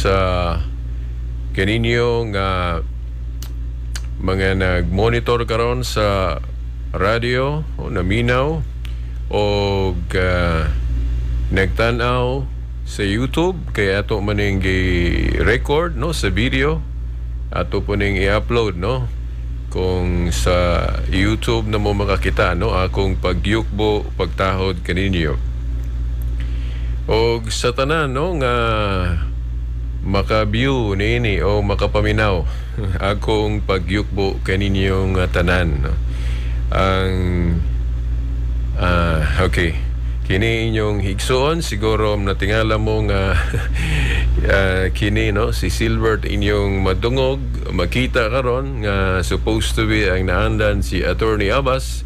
sa kaninyo nga mga nag-monitor karon sa radio o naminaw o nagtanaw sa YouTube kaya ato maning i-record no sa video ato po ning i-upload no kung sa YouTube na mo makakita no akong pagyukbo pagtahod kaninyo o sa tanan no nga maka-view niini o makapaminaw akong pagyukbo kaninyong tanan no? Ang okay kini inyong higsoon siguro natingala mo nga kini no si Silbert inyong madungog makita karon nga supposed to be ang naandan si Attorney Abbas.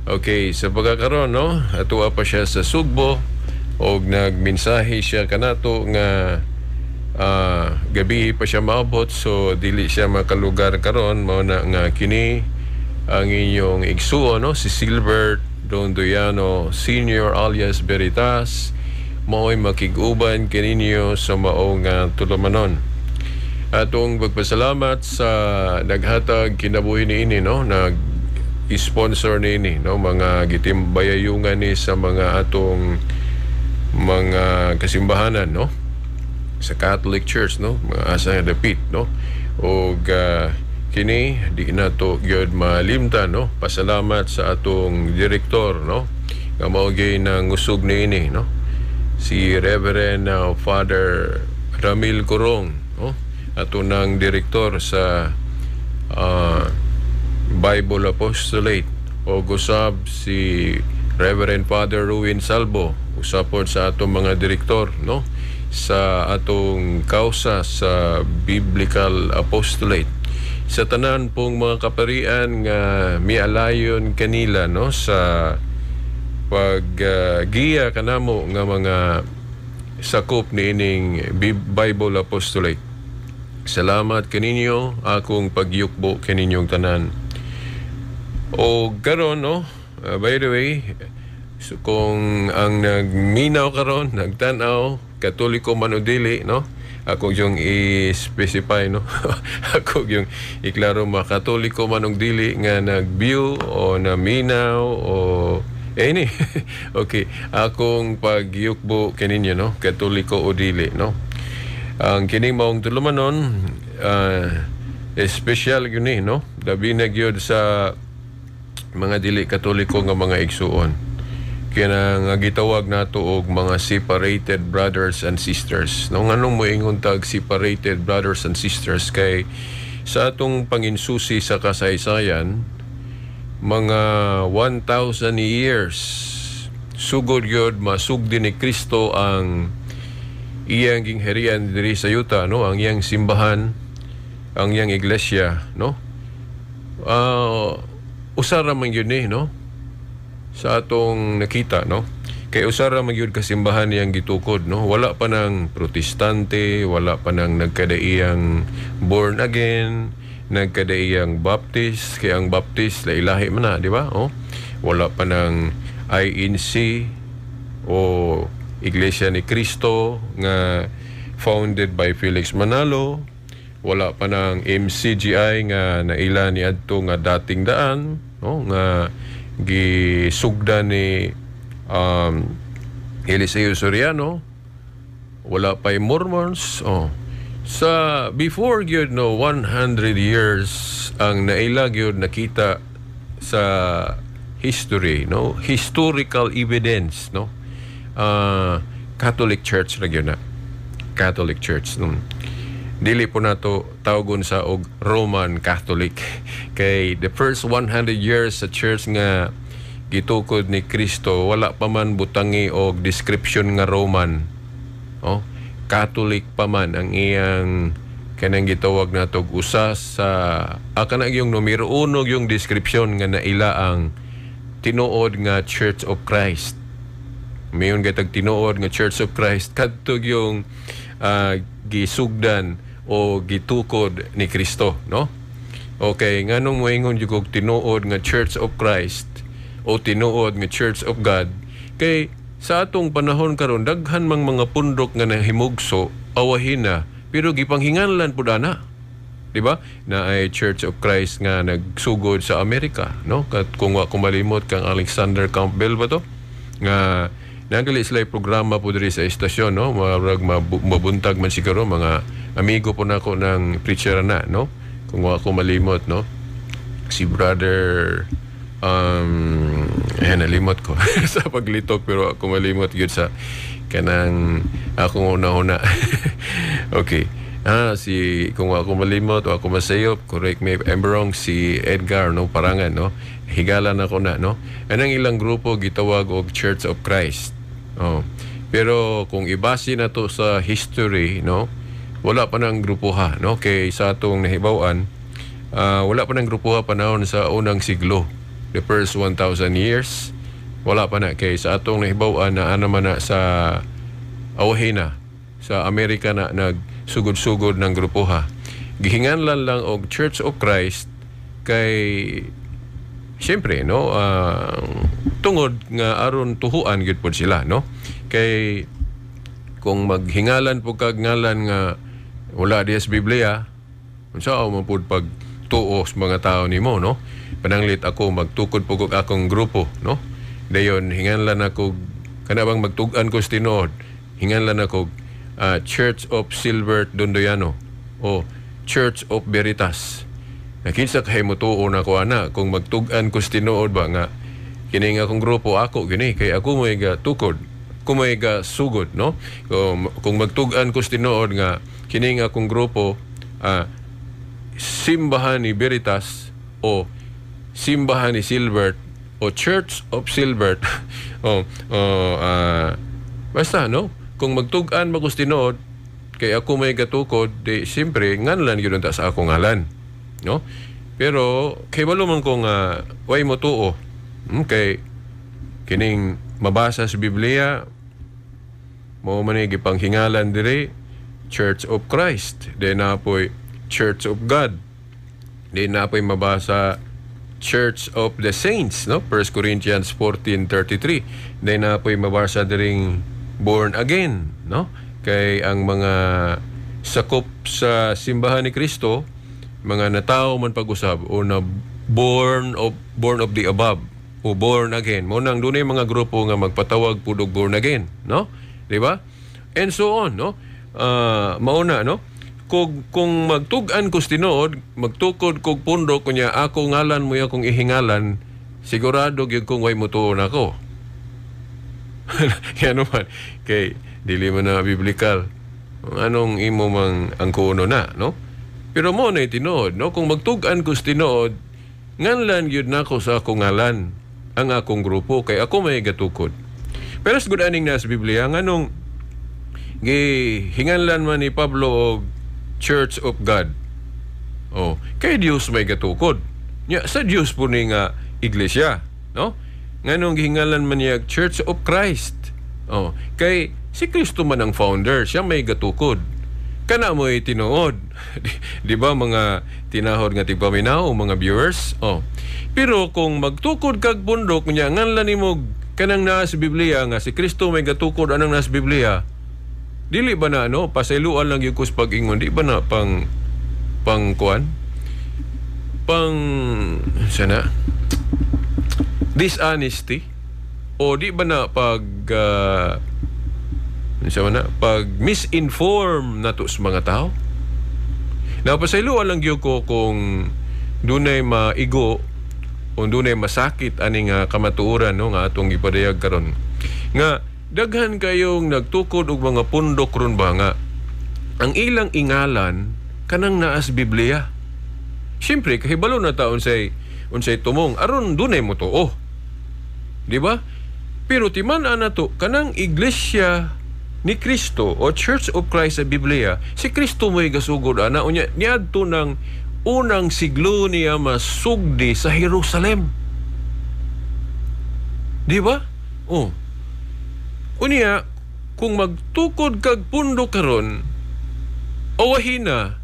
Okay sa pagkakaroon no atuwa pa siya sa Sugbo og nagmensahe siya kanato nga gabi pa siya maabot so dili siya makalugar karon mao na nga kini ang inyong igsuon no si Silbert Dondoyano Senior alias Veritas mao'y makiguban kaninyo sa maong tulumanon. Atong pagpasalamat sa naghatag kinabuhi niini no nag-sponsor niini no mga gitimbayayungan ni sa mga atong mga kasimbahanan no sa Catholic Church no mga asa nga dapit no og kini di na to gyud malimtan no pasalamat sa atong direktor no nga mao gyud nang usog niini no si Reverend Father Ramil Corong no ato nang direktor sa Bible Apostolate o usab si Reverend Father Ruin Salvo usapon sa atong mga direktor no sa atong kausa sa Biblical Apostolate sa tanan pong mga kaparian nga mialayon kanila no sa paggiya kanamo nga mga sakop niining Bible Apostolate. Salamat kaninyo akong pagyukbo kaninyong tanan. O karon no by the way so kung ang nagminaw karon nagtanaw Katoliko man o dili no ako yung i-specify no ako yung iklaro Katoliko man o dili nga nag-view o naminaw o ini okay akong pagyukbo kaninyo no Katoliko o dili no ang kining maong tulumanon special yun no labi na gyud sa mga dili Katoliko nga mga igsuon kaya nga gitawag nato og mga separated brothers and sisters. No nganong moingon tag separated brothers and sisters kay sa atong panginsusi sa kasaysayan mga 1,000 years sugod gyud masugdi ni Kristo ang iyang gingharian diri sa yuta no ang iyang simbahan ang iyang iglesia no usara man gyud ni no sa atong nakita no kay usara magyud kasimbahan yang gitukod no wala pa nang protestante wala pa nang nagkadaiyang born again nagkadaiyang baptist kay ang baptist lahi man na di ba wala pa nang INC o Iglesia ni Cristo nga founded by Felix Manalo wala pa nang MCGI nga naila ni adto nga dating daan no nga gisugda ni Eliseo Soriano wala pa'y Mormons sa before gyud no 100 years ang naila gyud nakita sa history no historical evidence no Catholic Church ra gyud na Catholic Church no dili po nato tawgon sa og Roman Catholic kay the first 100 years sa church nga gitukod ni Kristo wala pa man butangi og description nga Roman Catholic pa man ang iyang kanang gitawag nato usa sa kana yung numero 1 yung description nga naila ang tinuod nga Church of Christ mayon gatag tinuod nga Church of Christ kadtog yung gisugdan o gitukod ni Kristo no okay nganong moingon jud og tinuod nga Church of Christ o tinuod nga Church of God kay sa atong panahon karon daghan mang mga pundok nga nahimugso awahin na pero gipanghinganlan pud ana. Di ba? Na ay Church of Christ nga nagsugod sa Amerika, no? Kung wa ko malimot kang Alexander Campbell ba to? Nga nagali sila programa po diri sa estasyon, no? Mabuntag man siguro mga amigo po nako ng preacher na, no? Kung wa ko malimot, no? Si brother nalimot ko sa paglitok, pero ako malimot yun sa kanang akong una-una. Okay. Kung ako malimot o ako masayop, correct me if I'm wrong, si Edgar, no? Parangan, no? Higalan ako na, no? Anang ilang grupo gitawag og Church of Christ. Oh. Pero kung ibase na to sa history, no? Wala pa nang grupuha, no? Kay sa atong nahibawan, wala pa nang grupuha panahon sa unang siglo. The first 1,000 years, wala pa na. Kay sa atong nahibawan na man na sa awahina, sa Amerika na nagsugod-sugod ng grupuha. Gihinganlan lang og Church of Christ kay siyempre, no, tungod nga aron tuhuan gyud pod sila, no? Kay kung maghingalan po kag ngalan nga wala di sa Biblia, unsa man pud pag tuo sa mga tao nimo, no? Pananglit ako magtukod po kog akong grupo, no? Dayon hinganlan ako kana bang magtug-an ko sa tinuod, hinganlan ako Church of Silver Dondoyano o Church of Veritas. Nakinsa kay mo tuo na ko ana kung magtug-an ko sa tinuod ba nga kini nga akong grupo ako gini kay ako may ga tukod, kumay ga sugod, no? Kung magtug-an ko sa tinuod nga kini nga akong grupo Simbahan ni Veritas o Simbahan ni Silbert o Church of Silbert basta, no? Kung magtug-an magos tinuod kay ako may gatukod, di siyempre nganlan gyud ta sa akong ngalan, no? Pero kay walo man kung way mo tuo, kay kining mabasa sa Biblia mo man gipanghingalan diri Church of Christ, di na po'y Church of God, di na po'y mabasa Church of the Saints, no? 1 Corinthians 14:33, di na po'y mabasa diring born again, no? Kay ang mga sakop sa simbahan ni Kristo, mga natao man pag-usab o na born of the above o born again. Mo nang dunay mga grupo nga magpatawag pud og born again, no? Di ba? And so on, no? Mauna, no? Kung magtug-an ko tinuod, magtukod kog pundok kunya ako ngalan mo akong ihingalan, sigurado gyud kung way mutuo nako. Yan naman. Kay dili man na biblical. Anong imo mang ang kuno na, no? Pero mo na tinuod, no? Kung magtug-an ko tinuod, nganlan gyud nako sa akong ngalan ang akong grupo kay ako may gatukod. Pero sa good aning na sa Biblia nganong gihinganlan man ni Pablo og Church of God. Oh, kay Dios may gatukod. Nya sa Dios po ni nga iglesia, no? Nganong gihingalan man niya Church of Christ. Oh, kay si Kristo man ang founder, siya may gatukod. Kana mo tinuod. Di ba mga tinahod nga tigpaminaw mga viewers? Oh. Pero kung magtukod kag bundok niya nganlan nimo kanang naa sa Biblia nga si Kristo may gatukod anang naa sa Biblia. Dili ba na pasayloan lang yung kus pag-ingon, di ba na pang kuan? Sana? Dishonesty? O di ba na pag misinform na to sa mga tao? Napasayloan lang yung ko kung dunay maigo o dunay masakit aning kamatuoran, no, nga atong ipadayag karon. Nga daghan kayong nagtukod og mga pundok ron ba nga ang ilang ingalan kanang naa sa Biblia. Siyempre kahibalo na ta unsay tumong aron dunay mo tuo. Di ba? Pero timan-an nato kanang iglesia ni Kristo o Church of Christ sa Biblia, si Kristo mo'y gasugod ana unya niadto ng unang siglo niya masugdi sa Jerusalem. Di ba? Oh. Unya, kung magtukod kag pundok karon, awahina,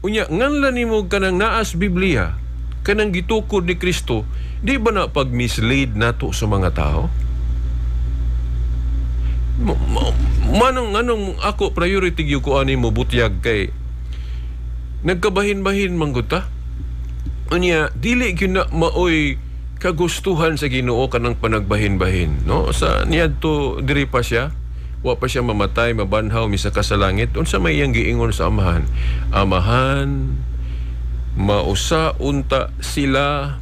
unya, nganlan nimo kanang naas Biblia, kanang gitukod ni Kristo, di ba na pag-mislead nato sa mga tao? Manong ako priority gyud ko ani mo butyag kay nagkabahin-bahin man gud ta. Unya dili gyud na maoy kagustuhan sa Ginoo kanang panagbahin-bahin, no? Sa niadto diri pa siya, wa pa siya mamatay, mabanhaw misaka sa langit. Unsa may iyang giingon sa amahan? Amahan, mausa unta sila,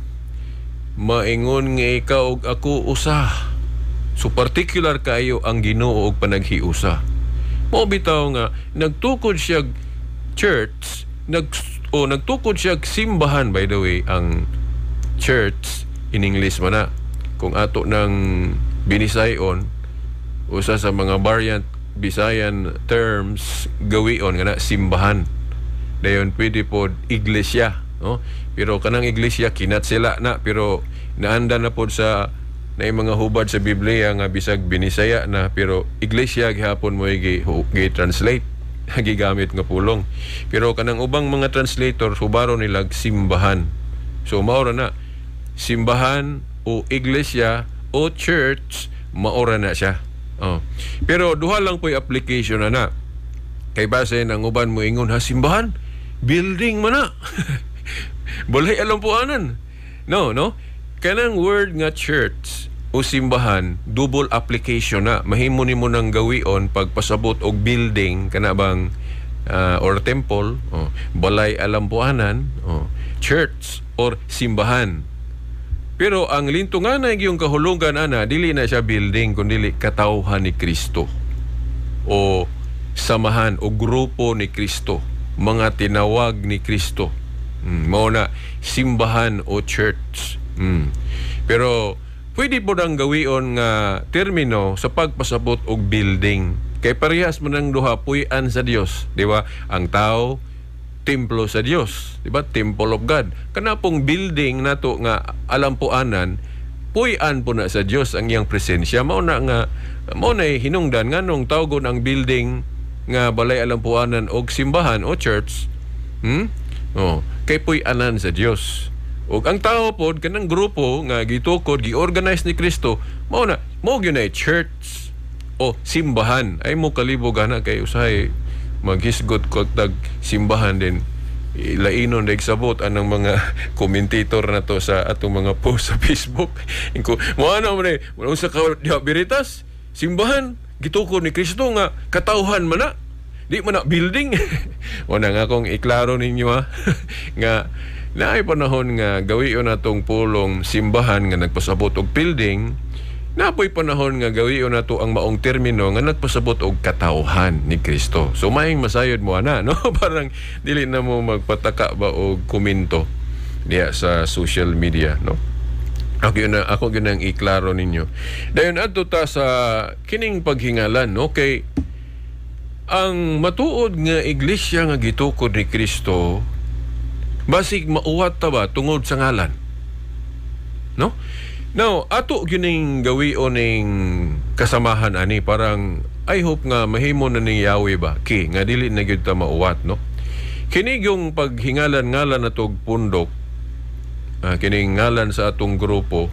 maingon nga ikaw ug ako usa. So particular kayo ang Ginoo og panaghiusa. Mao bitaw nga nagtukod siya church, nagtukod siya simbahan, by the way, ang church in English man na. Kung ato ng Binisayon, usa sa mga variant Bisayan terms gawion nga na simbahan. Dayon pwede pod iglesia, no? Pero kanang iglesia kinat sila na, pero naanda na pod sa na mga hubad sa Biblia nga bisag Binisaya na, pero iglesia gihapon mo gi-translate gigamit nga pulong. Pero kanang ubang mga translator hubaro nila simbahan. So maura na simbahan o iglesia o church, maura na siya. Pero duha lang po yung application na. Kay base ng uban mo ingon, ha, simbahan building man na. Balay alam po anan. No. Kanang word nga church o simbahan, double application na. Mahimo nimo nang gawion pagpasabot og building kana bang or temple, balay alampuanan, church or simbahan. Pero ang lintungan na yung kahulugan ana, dili na siya building kundi katawhan ni Kristo o samahan o grupo ni Kristo, mga tinawag ni Kristo. Mao na simbahan o church. Pero pwede po nang gawion nga termino sa pagpasabot og building. Kay parehas mo nang duha puy-an sa Dios, di ba? Ang tao templo sa Dios, di ba? Temple of God. Kana pong building nato nga alampuanan, puy-an po na sa Dios ang iyang presensya. Mao na hinungdan nganong tawgon ang building nga balay alampuanan og simbahan o church. Kay puy-anan sa Dios. Og ang tao pod kanang grupo nga gitukod, gi-organize ni Kristo, mao gyud na church o simbahan. Ay mo kalibog ana kay usahay maghisgot ko tag simbahan din. Ilainon na sabot anang mga commentator na to sa atong mga post sa Facebook. Inko mo ana man sa Veritas, simbahan gitukod ni Kristo nga katawhan man na. Di man na building. Wala nga akong iklaro ninyo ha. Nga naay panahon nga gawion natong pulong simbahan nga nagpasabot og building, napoy panahon nga gawion nato ang maong termino nga nagpasabot og katawhan ni Kristo. So maayong masayod mo ana, no? Parang dili na mo magpataka ba og komento diya sa social media, no? Ako gyud nang iklaro ninyo. Dayon adto ta sa kining paghingalan, no? Kay ang matuod nga iglesia nga gitukod ni Kristo, basig mauwat ta ba tungod sa ngalan, no? Now ato gining gawion ning kasamahan ani, parang I hope nga mahimo na ni Yahweh ba nga dili na gyud ta mauwat, no? Kini yung paghingalan ngalan natog pundok, kining ngalan sa atong grupo,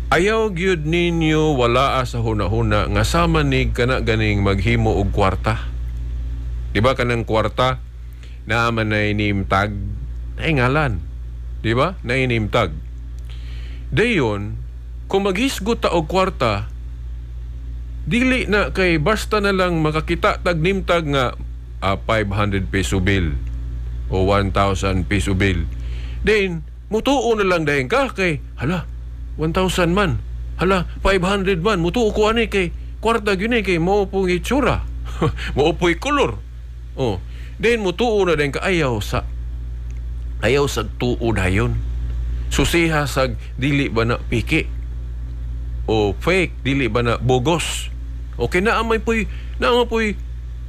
ayaw gyud ninyo wala sa hunahuna nga sama ni kana ganing maghimo og kwarta. Di ba kanang kwarta na man na inimtag ay ngalan, di ba? Na inimtag. Dayon, kung maghisgot ta og kwarta, dili na kay basta na lang makakita tag nimtag nga 500 peso bill o 1,000 peso bill. Then, mutuo na lang dahin ka kay, hala, 1,000 man. Hala, 500 man. Mutuo ko ani kay kwarta gyud kay mao pong itsura. Mao po'y color. Then mutuo na din ka ayaw sa tuo dayon. Susiha sag dili ba na piki o fake, dili ba na bogos. Okay na amay po'y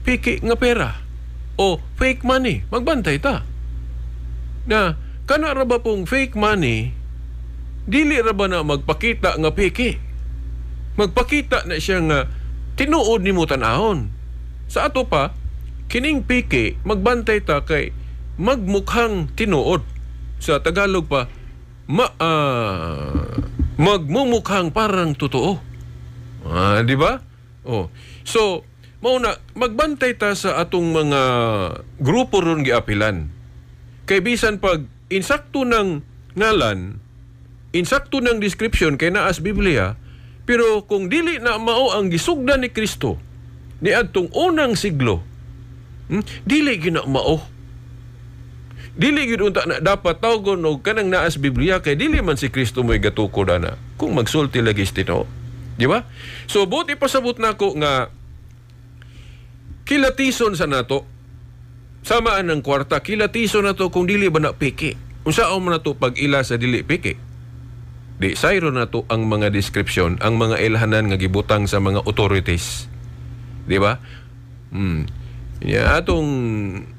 piki nga pera o fake money. Magbantay ta. Na kana ra ba pong fake money, dili ra ba na magpakita nga piki? Magpakita na siya nga tinuod nimo tan-ahon. Sa ato pa kining piki, magbantay ta kay magmukhang tinuod. Sa Tagalog pa, magmumukhang parang totoo. Di ba? So, mauna, magbantay ta sa atong mga grupo ron giapilan. Kay bisan pag insakto ng ngalan, insakto ng description kay naas Biblia, pero kung dili na mao ang gisugdan ni Kristo ni adtong unang siglo, dili gina mao. Dili gyud unta na dapat tawgon og kanang naas Biblia kay dili man si Kristo mo'y gatukod ana kung magsulti lagi Tinoo. Di ba? So buti pasabot nako nga kilatison sa nato samaan ng kwarta, kilatison nato kung dili ba na piki. Unsaon man nato pag ila sa dili piki? Di sayro nato ang mga description, ang mga ilhanan nga gibutang sa mga authorities. Di ba? Atong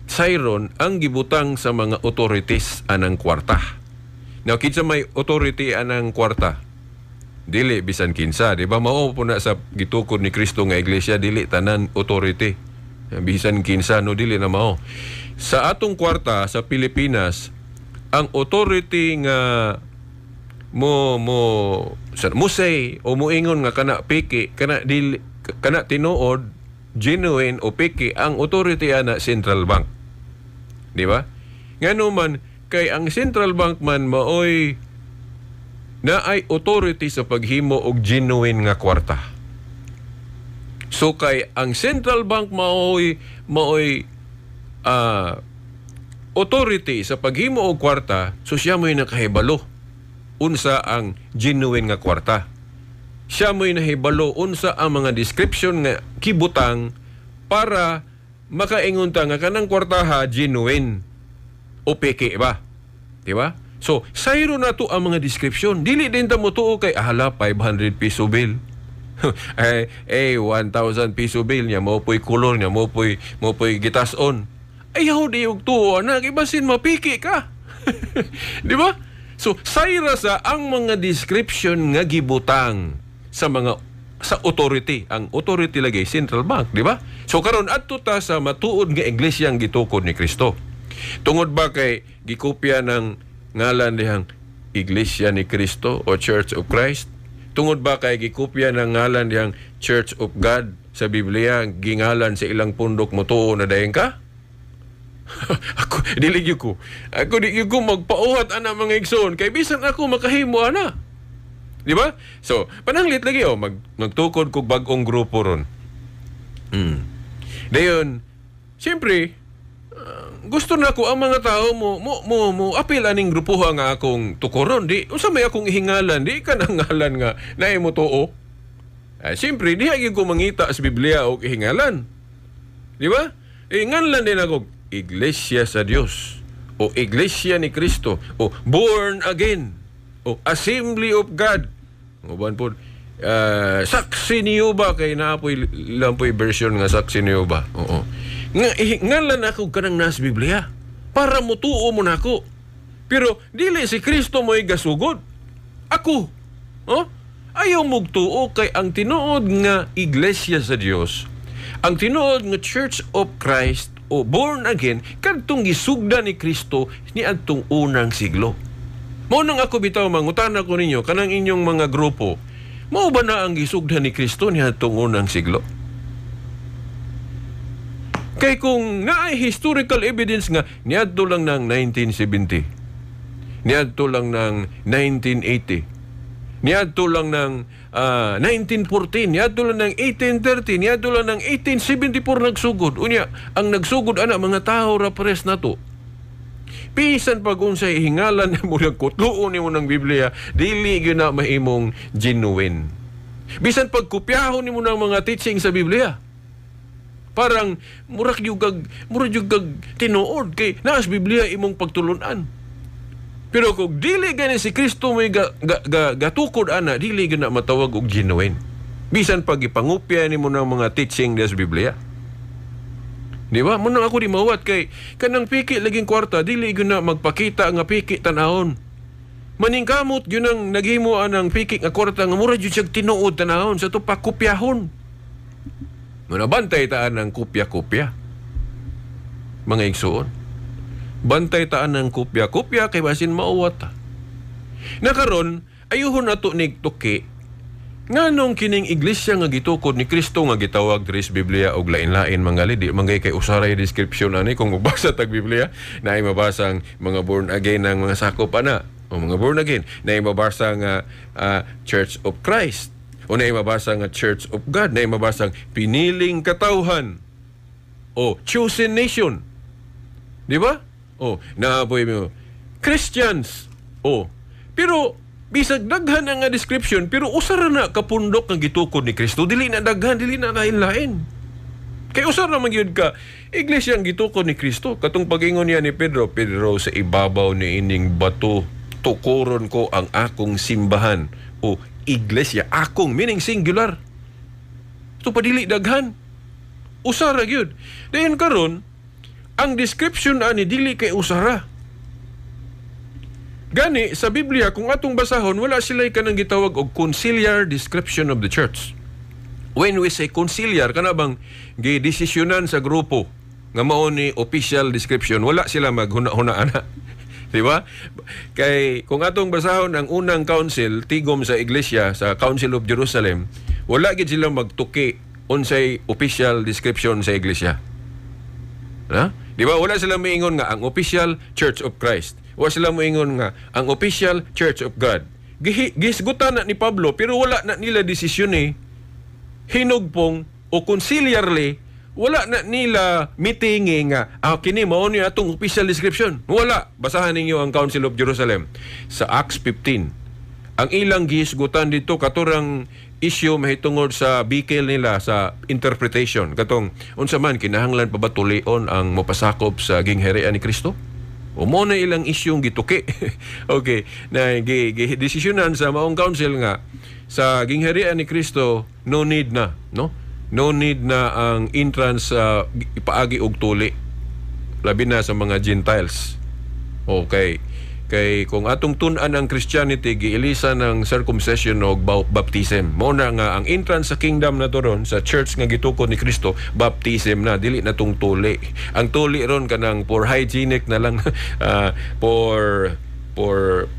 sayron ang gibutang sa mga authorities anang kwarta. Now, kinsa may authority anang kwarta? Dili bisan kinsa, di ba? Mao po na sa gitukod ni Kristo nga iglesia, dili tanan authority. Bisan kinsa, no, dili na mao. Sa atong kwarta sa Pilipinas, ang authority nga say o moingon nga kana piki, kana dili, kana tinuod, genuine o piki, ang authority ana Central Bank. Di ba? Ngano man kay ang Central Bank man maoy na ay authority sa paghimo og genuine nga kwarta. So kay ang Central Bank maoy authority sa paghimo og kwarta, so siya mo'y nakahibalo unsa ang genuine nga kwarta. Siya mo'y nahibalo unsa ang mga description nga kibutang para makaingon ta nga kanang kwartaha genuine o peke ba? Di ba? So, sayro na to ang mga description. Dili din ta mo tuo kay ahala 500 piso bill. 1,000 piso bill niya, mo po'y kulor niya, mo po'y gitason. Ayaw di yung tuo, anak, ibasin mapiki ka. Di ba? So, sayra sa ang mga description nga gibutang sa authority. Ang authority lagi Central Bank, di ba? So karon adto ta sa matuod nga iglesia ang gitukod ni Kristo. Tungod ba kay gikopya ng ngalan dihang Iglesia ni Kristo o Church of Christ? Tungod ba kay gikopya ng ngalan dihang Church of God sa Biblia, gingalan sa ilang pundok mo tuo na dayon ka? Ako dili ko magpauhat ana mga igsoon kay bisan ako makahimo ana. Di ba? So, pananglit lagi magtukod kog bag-ong grupo ron. Dayon, siyempre, gusto na ko ang mga tao mo apil aning grupo nga akong tukoron. Di, unsa may akong ihingalan, di ka nang ngalan nga na mo tuo. Siyempre, di hagi ko mangita sa Biblia o ihingalan. Di ba? Ngalan din ako, Iglesia sa Dios, o Iglesia ni Kristo, o Born Again, o Assembly of God. Uban po, Saksi ni Yehova, kay lampoy version nga Saksi ni Yehova. Oo. Ngalan ako kanang nas Biblia para mutuo mo nako. Pero dili si Kristo mo'y gasugod. Ako. Ayaw mugtuo kay ang tinuod nga Iglesia sa Dios, ang tinuod nga Church of Christ o Born Again, kadtong gisugda ni Kristo ni adtong unang siglo. Mao nang ako bitaw mangutana ko ninyo kanang inyong mga grupo, mao ba na ang gisugda ni Kristo ni adtong unang siglo? Kay kung naay historical evidence nga niadto lang ng 1970, niadto lang ng 1980, niadto lang ng 1914, niadto lang ng 1830, niadto lang ng 1874 nagsugod. Unya, ang nagsugod ana mga tao ra pares nato. Bisan pag unsay hingalan mo ng kutluon nimo ng Biblia, dili gyud na mahimong genuine. Bisan pag kopyahon nimo ng mga teaching sa Biblia, parang murag yung tinuod kay naas Biblia imong pagtulunan. Pero kung dili gani si Kristo may gatukod ana, dili gyud na matawag og genuine. Bisan pag ipangupya nimo ng mga teaching sa Biblia. Di ba? Muna ako di mawat kay kanang piki laging kwarta, dili gyud na magpakita nga piki tanahon. Maningkamot gyud nang naghimo anang piki nga kwarta nga mura gyud siya tinuod tanahon sa to pakopyahon. Muna bantay taan ng kopya-kopya. Mga igsuon. Bantay taan ng kopya-kopya kay basin mauwat. Nakaron ayuhon nato nig tuki Nganong kining iglesia nga gitukod ni Kristo nga gitawag diri sa Biblia og lain-lain mga lidi mangay kay usaray description ani kung magbasa tag Biblia naay mabasang mga born again ng mga sakop ana o mga born again naay mabasa nga Church of Christ o naay mabasa nga Church of God naay mabasang piniling katawhan o chosen nation, di ba? O naaboy mo Christians o pero bisag daghan nga description pero usara na kapundok nga gitukod ni Kristo dili na daghan dili na lain-lain kay usara man gyud ka iglesia ang gitukod ni Kristo katong pag-ingon niya ni Pedro sa ibabaw ni ining bato tukuron ko ang akong simbahan o iglesia akong meaning singular ito pa dili daghan usara gyud dayon karon ang description ani dili kay usara. Gani, sa Biblia, kung atong basahon, wala sila kanang gitawag og conciliar description of the church. When we say conciliar, kana bang gidesisyonan sa grupo nga mao ni official description, wala sila maghuna-hunaan. Di ba? Kay kung atong basahon ang unang council, tigom sa iglesia, sa Council of Jerusalem, wala gid sila magtuki unsay official description sa iglesia. Ha? Di ba? Wala sila moingon nga ang official Church of Christ. Wala sila moingon nga ang official Church of God. Gisgutan na ni Pablo pero wala na nila desisyon hinugpong o conciliarly wala na nila meeting nga kini mao ni atong official description. Wala. Basahan ninyo ang Council of Jerusalem sa Acts 15. Ang ilang gisgutan dito katurang issue mahitungod sa bikil nila sa interpretation katong unsa man kinahanglan pa ba tulion ang mapasakop sa gingharian ni Kristo? O mo na ilang isyong gituki. Okay, na desisyonan sa maong council nga sa gingharian ni Kristo no need na, no? No need na ang entrance ipaagi og tuli labi na sa mga Gentiles. Okay. Kay kung atong tun-an ang Christianity giilisa ng circumcision o baptism. Mo na nga ang entrance sa kingdom na to ron sa church nga gitukod ni Kristo, baptism na dili na tong tuli. Ang tuli ron kanang for hygienic na lang for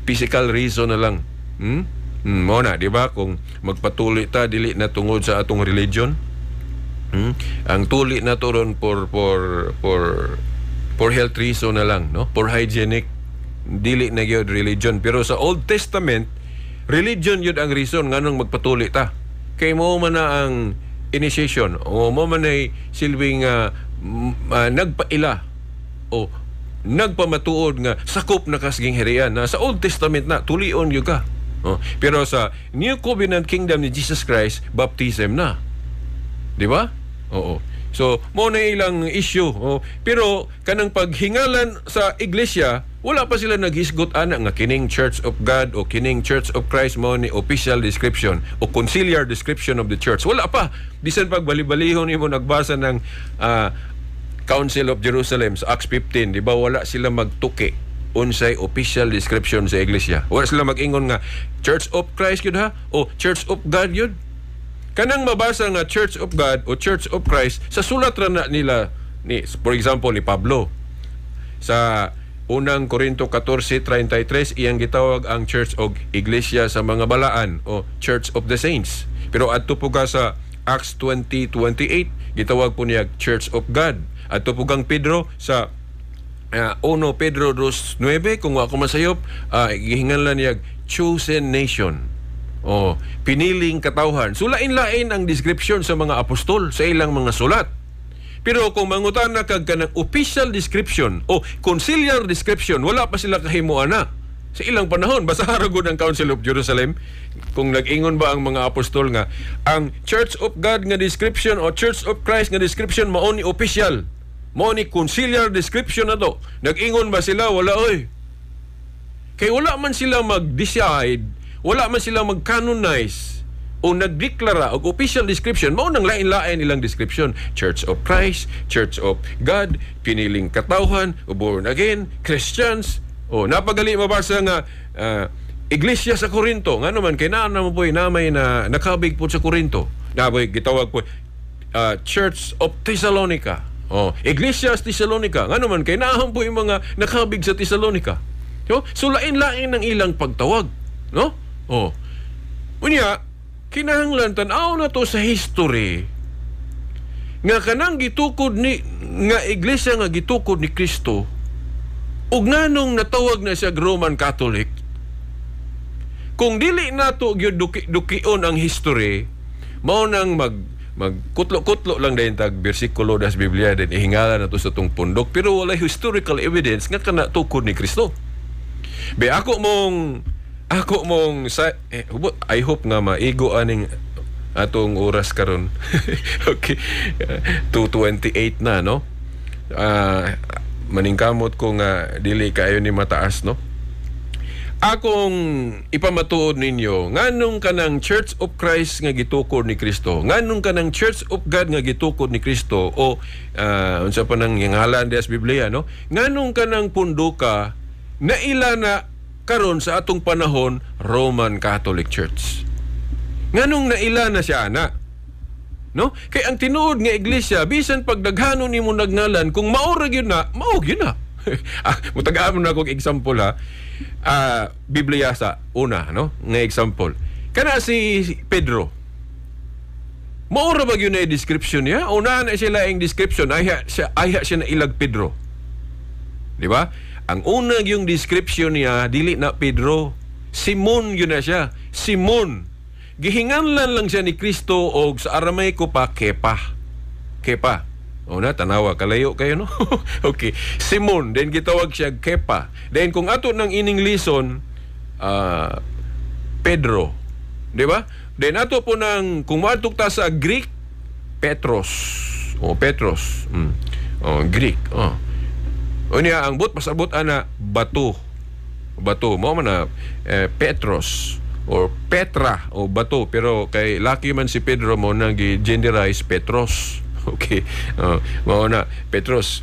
physical reason na lang. Mo na di ba kung magpatuli ta dili na tungod sa atong religion. Ang tuli na to ron for health reason na lang, no? For hygienic dili na gyud religion pero sa Old Testament religion yun ang reason nganong magpatuli ta kay mo man na ang initiation o mo man ay silbing nagpaila o nagpamatuod nga sakop na kasging herian na sa Old Testament na tulion gyud ka pero sa New Covenant Kingdom ni Jesus Christ baptism na di ba? Oo. So, mo na ilang issue. Pero, kanang paghingalan sa iglesia, wala pa sila naghisgot ana nga kining Church of God o kining Church of Christ mo ni official description o conciliar description of the church. Wala pa. Bisan pag bali-balihon mo nagbasa ng Council of Jerusalem sa Acts 15, di ba wala sila magtuki unsay official description sa iglesia. Wala sila mag-ingon nga Church of Christ yun ha o Church of God yun. Kanang mabasa nga Church of God o Church of Christ sa sulat ra na nila ni for example ni Pablo sa unang Korinto 14:33 iyang gitawag ang Church of Iglesia sa mga balaan o Church of the Saints. Pero adto po ka sa Acts 20:28 gitawag po niya Church of God. Adto po kang Pedro sa 1 Pedro 2:9 kung ako masayop gihinganlan niya chosen nation. Piniling katawhan. So lain-lain ang description sa mga apostol sa ilang mga sulat. Pero kung mangutan na kag kanang official description o conciliar description, wala pa sila kahimuan na. Sa ilang panahon, basta haragod ang Council of Jerusalem, kung nag-ingon ba ang mga apostol nga, ang Church of God nga description o Church of Christ nga description mao ni official, mao ni conciliar description na to. Nag-ingon ba sila? Wala oy. Kay wala man sila mag-decide, wala man sila mag-canonize o nagdeklara og official description, mao nang lain-lain ilang description. Church of Christ, Church of God, piniling katawhan, born again, Christians. Napagali mabasa nga iglesia sa Corinto. Nga naman, kay naan naman po namay na nakabig po sa Corinto. Naboy, gitawag po Church of Thessalonica. Iglesia sa Thessalonica. Nga naman, kay naan po yung mga nakabig sa Thessalonica. So lain-lain ang ilang pagtawag. No? Unya, kinahanglan tan-aw na to sa history nga kanang gitukod ni nga iglesia nga gitukod ni Kristo ug nganong natawag na siya Roman Catholic. Kung dili nato gyud dukion ang history, mao nang magkutlo-kutlo lang dayon tag bersikulo das Biblia din ihingala nato sa tong pundok pero wala historical evidence nga kana tukod ni Kristo. Be ako mong I hope nga maigo aning atong oras karon. Okay. 2:28 na, no? Maningkamot ko nga dili kaayo ni mataas, no? Akong ipamatuod ninyo nganong kanang Church of Christ nga gitukod ni Kristo, nganong kanang Church of God nga gitukod ni Kristo o unsa pa nang ngalan des Biblia, no? Nganong kanang punduka na ilana karon sa atong panahon Roman Catholic Church. Nganong naila na siya ana? No? Kay ang tinuod nga iglesia bisan pagdaghanon nimo nagngalan kung maura gyud na, mao gyud na. Mutagaan mo na kog example ha. Biblia sa una, no? Nga example. Kana si Pedro. Maura ba gyud na description niya? Una na siya laing description, ayha siya na ilag Pedro. Di ba? Ang una yung description niya dili na Pedro. Simon yun na siya. Simon. Gihinganlan lang siya ni Kristo o sa Aramaico pa Kepa. Kepa. O na, tanawa, kalayo kayo, no? Okay. Simon, then gitawag siya Kepa. Then kung ato ng ining lison, Pedro. Di ba? Then ato po ng, kung matok ta sa Greek, Petros. O, Petros. O, Greek. O niya, ang pasabot ana, bato. Bato. Mo man na, Petros. Or Petra o bato, pero kay laki man si Pedro mo nang gi-genderize Petros. Okay. Mao na Petros.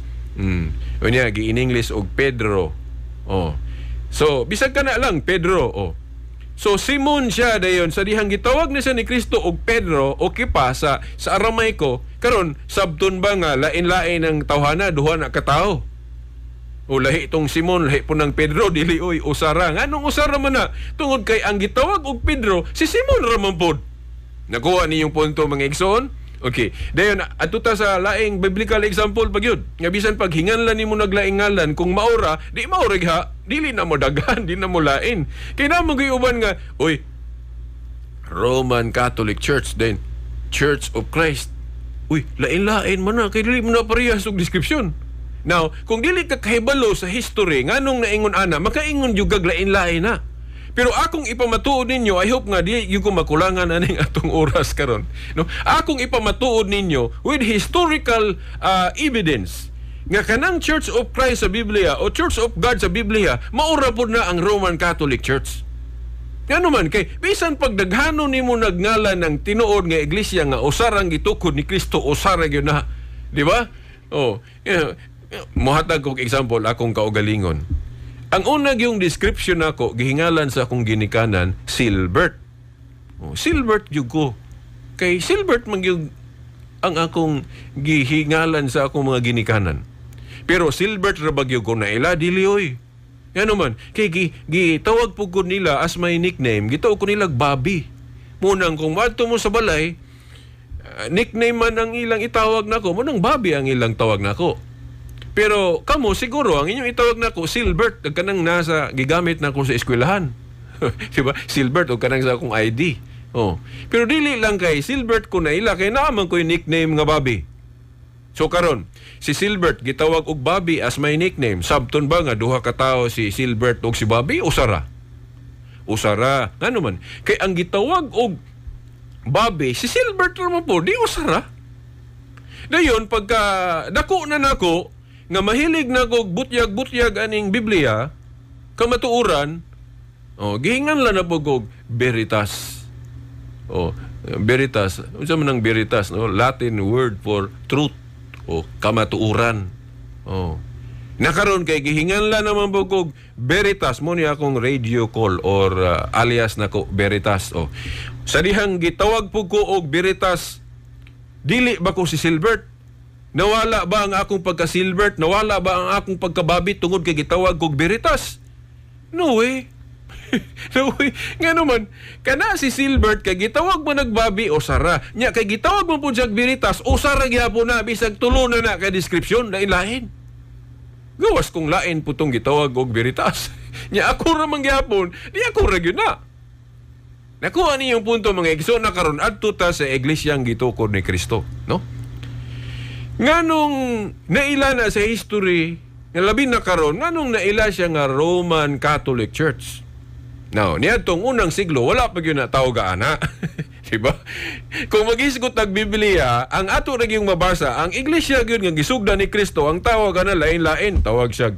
Unya gi in English og Pedro. So bisag kana lang Pedro. So Simon siya dayon sa dihang gitawag na siya ni Kristo og Pedro o Kepa sa Aramaico. Karon sabton ba nga lain-lain ang tawhana, duha na ka tawo. O lahi itong Simon, lahi po ng Pedro, dili oy usara. Anong usara man na? Tungod kay ang gitawag og Pedro, si Simon raman pod. Nakuha niyong punto mga igsoon? Okay. Dayon atuta sa laing biblical example pag yun. Nga bisan pag hinganlan nimo naglaing ngalan, kung maura, di maura ha, dili na mo daghan, di na mo lain. Kaya na mag-iuban nga, oy, Roman Catholic Church din, Church of Christ. Uy, lain-lain man na, kaya dili mo na parehas og description. Now, kung dili ka kahibalo sa history, nganong naingon ana, makaingon yung gaglain-lain na. Pero akong ipamatuod ninyo, I hope nga di yung ko makulangan aning atong oras karon. No? Akong ipamatuod ninyo with historical evidence nga kanang Church of Christ sa Biblia o Church of God sa Biblia, maura po na ang Roman Catholic Church. Ano man, kay bisan pagdaghano nimo nagngalan ng tinuod nga iglesia nga usarang gitukod ni Kristo, usara gyud na. Di ba? Mohatag kong example akong kaugalingon. Ang unang yung description nako gihingalan sa akong ginikanan Silbert. Silbert yung ko. Kay Silbert man yung ang akong gihingalan sa akong mga ginikanan. Pero Silbert ra bagyo ko na ila dili oy. Ano man, kay gitawag po ko nila as my nickname, gitawag ko nila Bobby. Munang kung madto mo sa balay, nickname man ang ilang itawag nako, munang Bobby ang ilang tawag nako. Pero kamo siguro ang inyong itawag nako Silbert, kanang nasa gigamit nako sa eskwelahan. Diba? Silbert o kanang sa akong ID. Pero dili lang kay Silbert ko na ila kay naman ko yung nickname nga Bobby. So karon, si Silbert gitawag og Bobby as my nickname. Sabton ba nga duha ka tawo si Silbert ug si Bobby usara? Usara. Ngano man? Kay ang gitawag og Bobby si Silbert ra po, di usara. Dayon pagka dako na nako nga mahilig na kog butyag-butyag aning Biblia, kamatuuran, gihingan lang na po kog veritas. Veritas. Unsa man ang veritas, no? Latin word for truth o kamatuuran. Nakaroon kay gihingan lang naman po kog veritas mo ni akong radio call or alias nako veritas. Sa dihang gitawag po ko og veritas, dili ba ko si Silbert? Nawala ba ang akong pagka-Silbert? Nawala ba ang akong pagkababit tungod kay gitawag kog veritas? No way. Uy, nga naman, kana si Silbert kay gitawag mo nagbabi o sara. Nya kay gitawag mo po siyang Veritas o sara gyapon na bisag tulo na kay description na ilahin. Gawas kung lain po tong gitawag og Veritas. Nya ako ra man gyapon, di ako ra gyud na. Nakuha niyong punto mga igsoon na karon adto ta sa iglesyang gitukod ni Kristo, no? Nganong naila na sa history, nga labi na karon, nganong naila siya nga Roman Catholic Church. Now, niadtong unang siglo wala pa gyud na tawag ana. Diba? Kung mag-isgot ang Biblia, ang ato ra gyung mabasa, ang iglesia gyud nga gisugdan ni Kristo, ang tawag ana lain-lain, tawag siya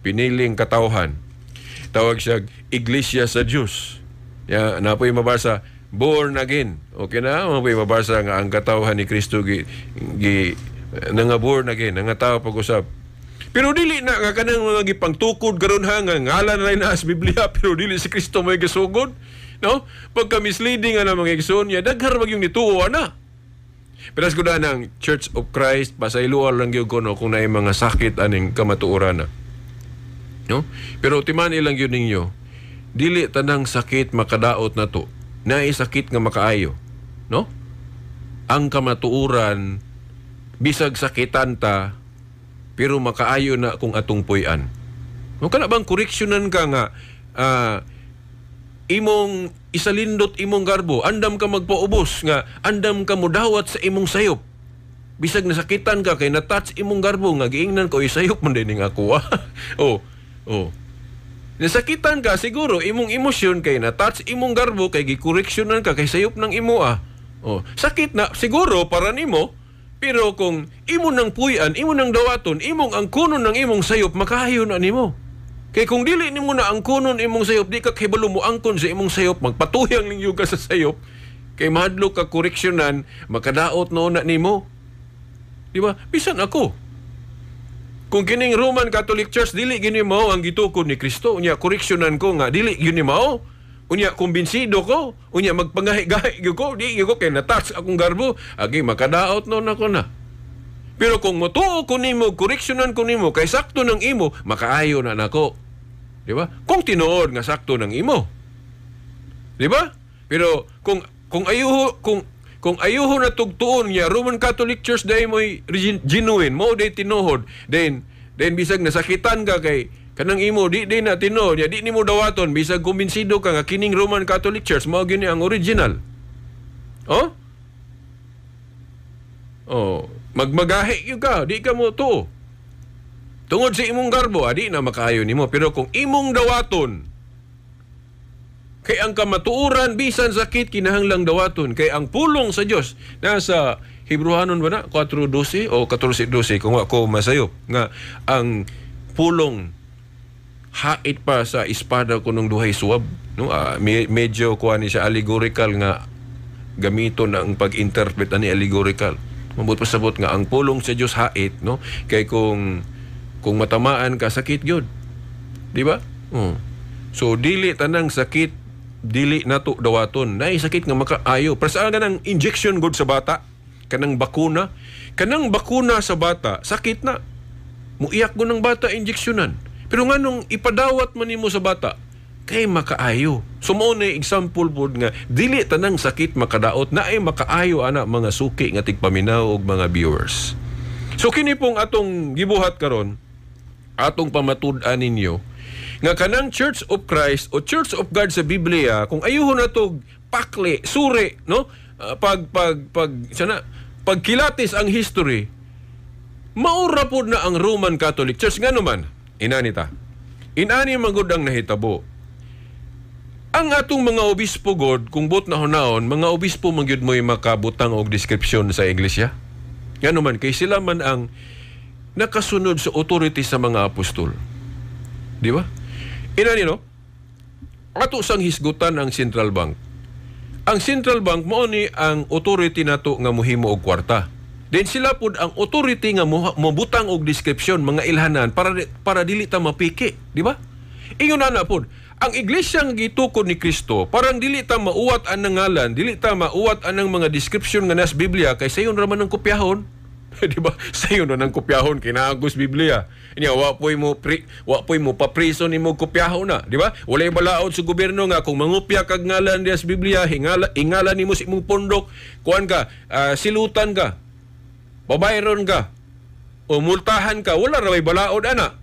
piniling katawhan. Tawag siya iglesia sa Diyos. Ya, na po'y mabasa born again. Okay na, po'y mabasa nga ang katawhan ni Kristo nga born again, nga tao pag-usap. Pero dili na nga kanang mga gipangtukod karon ha nga ngalan ray na sa Biblia pero dili si Kristo may gasugod, no? Pagka misleading ana mga igsoon niya daghar mag yung nituo ana. Pero as kuda ng Church of Christ pasayloan lang gyud kuno kung naay mga sakit aning kamatuoran na. No? Pero timan ilang gyud ninyo dili tanang sakit makadaot na to. Naay sakit nga makaayo, no? Ang kamatuoran bisag sakitan ta pero makaayo na kung atong puy-an. No kana bang koreksyonan ka nga imong isalindot imong garbo, andam ka magpaubos nga andam ka modawat sa imong sayop. Bisag nasakitan ka kay na-touch imong garbo nga giingnan ko isayop man din ako. Oh. Nasakitan ka siguro imong emosyon kay na-touch imong garbo kay gikoreksyonan ka kay sayop ng imo Oh, sakit na siguro para nimo. Pero kung imo nang puy-an, imo nang dawaton, imong angkunon ng imong sayop, makahayon na nimo. Kay kung dili nimo na angkunon imong sayop, di ka kahibalo mo angkon sa imong sayop, magpatuyang ninyo ka sa sayop, kay mahadlo ka koreksyonan, makadaot no na nimo. Di ba? Bisan ako. Kung kining Roman Catholic Church, dili gini mao ang gitukod ni Kristo, unya koreksyonan ko nga, dili gini mao. Unya kumbinsido ko, unya magpangahi-gahi ko, di ko kay na-touch akong garbo, agi makadaot no na ko na. Pero kung motuo ko nimo, koreksyonan ko nimo kay sakto ng imo, makaayo na nako. Di ba? Kung tinuod nga sakto ng imo. Di ba? Pero kung ayuho na tugtuon niya Roman Catholic Church dai mo'y genuine, mo day tinuhod, then bisag nasakitan ka kay kanang imo di na tinuod niya, di nimo dawaton bisag kumbinsido ka nga kining Roman Catholic Church mao gyud ang original. Magmagahi gyud ka, di ka mo to. Tungod sa imong garbo, di na makaayo nimo. Pero kung imong dawaton, kay ang kamatuoran bisan sakit kinahanglang dawaton, kay ang pulong sa Dios nasa Hebrewanon ba na 4:12 o 14:12 kung ako masayop nga ang pulong hait pa sa espada kunong duhay suwab, no? Medyo kuha ni siya allegorical nga gamiton ang pag-interpret ani allegorical. Mabot pasabot nga ang pulong sa Dios hait, no? Kay kung matamaan ka sakit gyud. Di ba? So dili tanang sakit dili nato dawaton. Nay sakit nga makaayo. Para ganang injection good sa bata, kanang bakuna sa bata, sakit na. Muiyak go ng bata injeksyonan. Pero nganong ipadawat man nimo sa bata, kay makaayo. So mao na example pod nga dili tanang sakit makadaot na ay makaayo ana mga suki nga tigpaminaw og mga viewers. So kini pong atong gibuhat karon, atong pamatud-an ninyo nga kanang Church of Christ o Church of God sa Biblia, kung ayuhon nato pakli, suri, no? Pagkilatis ang history, maura pod na ang Roman Catholic Church nga naman. Inani magud ang nahitabo. Ang atong mga obispo god, kung bot na hunaon, mga obispo magyud mo'y makabutang og description sa iglesia. Nga naman, kay sila man ang nakasunod sa authority sa mga apostol. Di ba? Inani, no? Ato sang hisgutan ang Central Bank. Ang Central Bank mo ni ang authority nato nga mohimo og kwarta. Then sila pud ang authority nga mabutang og description mga ilhanan para dili ta mapiki, di ba? Ingon na pud, ang iglesia nga gitukod ni Kristo, parang dili ta mauwat ang ngalan, dili ta mauwat anang mga description nga nas Biblia kay sayon ra man ang kopyahon. Di ba? Sayo na nang kopyahon kinaagos Biblia. Inya wa poy mo papriso nimo kopyahon na, di ba? Walay balaod sa gobyerno nga kung mangupya kag ngalan diya sa Biblia, ingalan nimo sa imong pondok, kuan ka, silutan ka, babayron ka, o multahan ka, wala ra may balaod ana.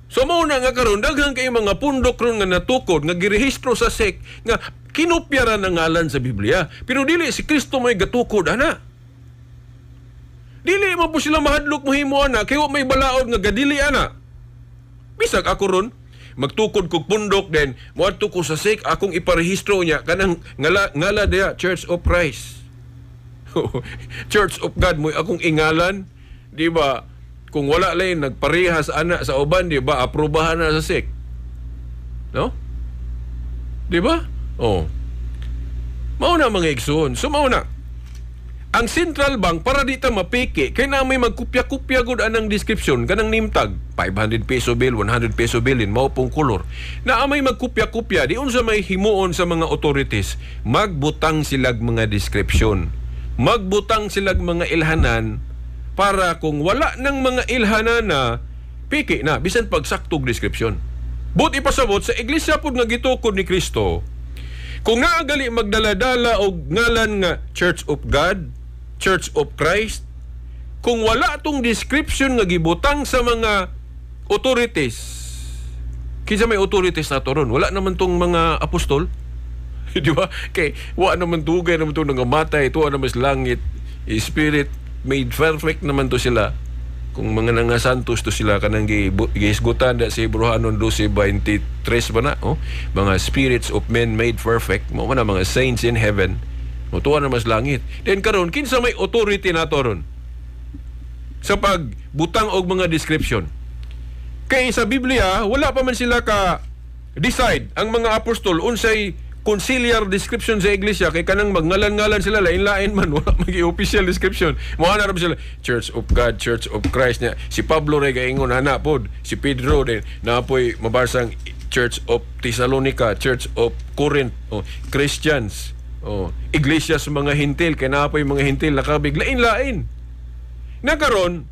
So mao na nga karon daghang kay mga pundok ron nga natukod nga girehistro sa SEC nga kinopya ra ng ngalan sa Biblia, pero dili si Kristo may gatukod ana. Dili mo po sila mahadlok mohimo ana kay wa may balaod nga gadili ana. Bisag ako ron magtukod kog pundok den moadto ko sa SEC akong iparehistro niya kanang ngala dia Church of Christ. Church of God mo akong ingalan, di ba? Kung wala lang nagparehas ana sa uban, di ba? Aprobahan na sa SEC. No? Di ba? Oh. Mao na mga igsoon. So mao na. Ang Central Bank para di ta mapiki kay na may magkupya-kupya gud anang description kanang nimtag 500 peso bill, 100 peso bill in mao pong kolor. Na may magkupya-kupya di unsa may himuon sa mga authorities, magbutang silag mga description. Magbutang silag mga ilhanan para kung wala ng mga ilhanan na piki na bisan pagsaktog description. But ipasabot sa iglesia pod nga gitukod ni Kristo. Kung naagali magdala-dala og ngalan nga Church of God, Church of Christ, kung wala tong description nga gibutang sa mga authorities, kinsa may authorities na to ron? Wala naman tong mga apostol. Di ba? Kay wala naman tugay naman tong nangamatay, tuwa naman sa langit, spirit made perfect naman to sila. Kung mga nangasantos to sila kanang giisgutan da sa Hebrehanon 12:23 ba na, oh? Mga spirits of men made perfect, mo man mga saints in heaven. Tuwa na mas langit. Then karon kinsa may authority nato ron sa pagbutang og mga description. Kay sa Biblia wala pa man sila ka decide ang mga apostol unsay conciliar description sa iglesia kay kanang magngalan-ngalan sila lain-lain man wala magi official description. Mo ana ra sila Church of God, Church of Christ niya. Si Pablo ray gaingon ana pod, si Pedro din napoy mabarsang Church of Thessalonica, Church of Corinth, Christians, iglesia sa mga hintil kay napoy mga hintil nakabig lain-lain. Nakaron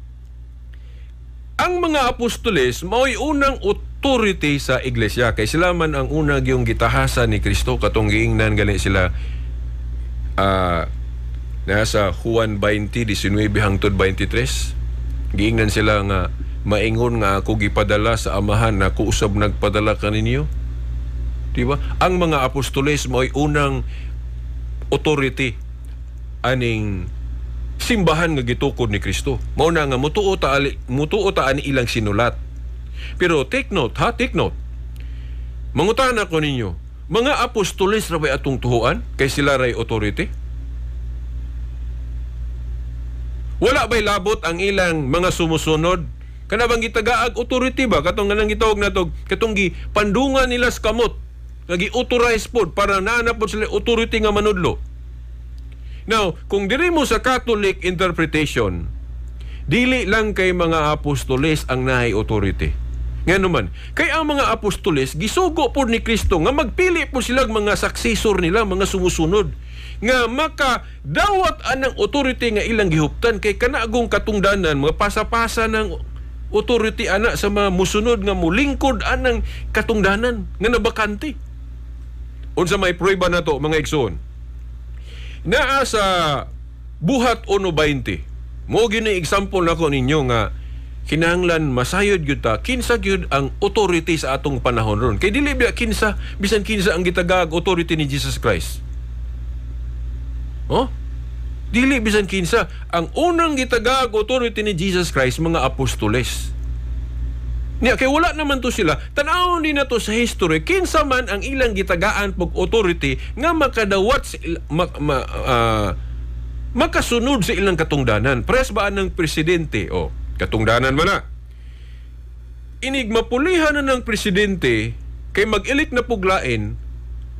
ang mga apostoles mao'y unang authority sa iglesia kay sila man ang unang yung gitahasan ni Kristo katong giingnan gali sila nasa Juan 20:19 hangtod 23. Giingnan sila nga maingon nga ako gipadala sa amahan na ako usab nagpadala kaninyo. Di ba? Ang mga apostoles mao'y unang authority aning simbahan nga gitukod ni Kristo. Mao na nga mutuo ta ani ilang sinulat. Pero take note. Mangutan ako ninyo, mga apostoles ra bay atong tuhuan kay sila ray authority? Wala bay labot ang ilang mga sumusunod? Kana bang gitagaag authority ba katong ganang gitawag natog katong gipandungan nila sa kamot nga gi-authorize pod para naana pod sila authority nga manudlo. Now, kung diri mo sa Catholic interpretation, dili lang kay mga apostoles ang naay authority. Nga naman, kay ang mga apostoles gisugo po ni Kristo nga magpili po silang mga successor nila, mga sumusunod nga makadawat anang authority nga ilang gihuptan kay kanagong katungdanan mga pasapasa ng authority ana sa mga musunod nga mulingkod anang katungdanan nga nabakante. Unsa may prueba nato mga igsoon? Naa sa Buhat 1:20. Mo gini example nako ninyo nga kinahanglan masayod gyud ta kinsa gyud ang authority sa atong panahon ron. Kay dili biya kinsa bisan kinsa ang gitagag authority ni Jesus Christ. Dili bisan kinsa ang unang gitagag authority ni Jesus Christ mga apostoles. Niya kay wala naman to sila. Tan-awon din nato sa history kinsa man ang ilang gitagaan pag authority nga makadawat sa makasunod sa ilang katungdanan. Pres ba ng presidente katungdanan man na. Inig mapulihan na ng presidente kay mag-elect na puglain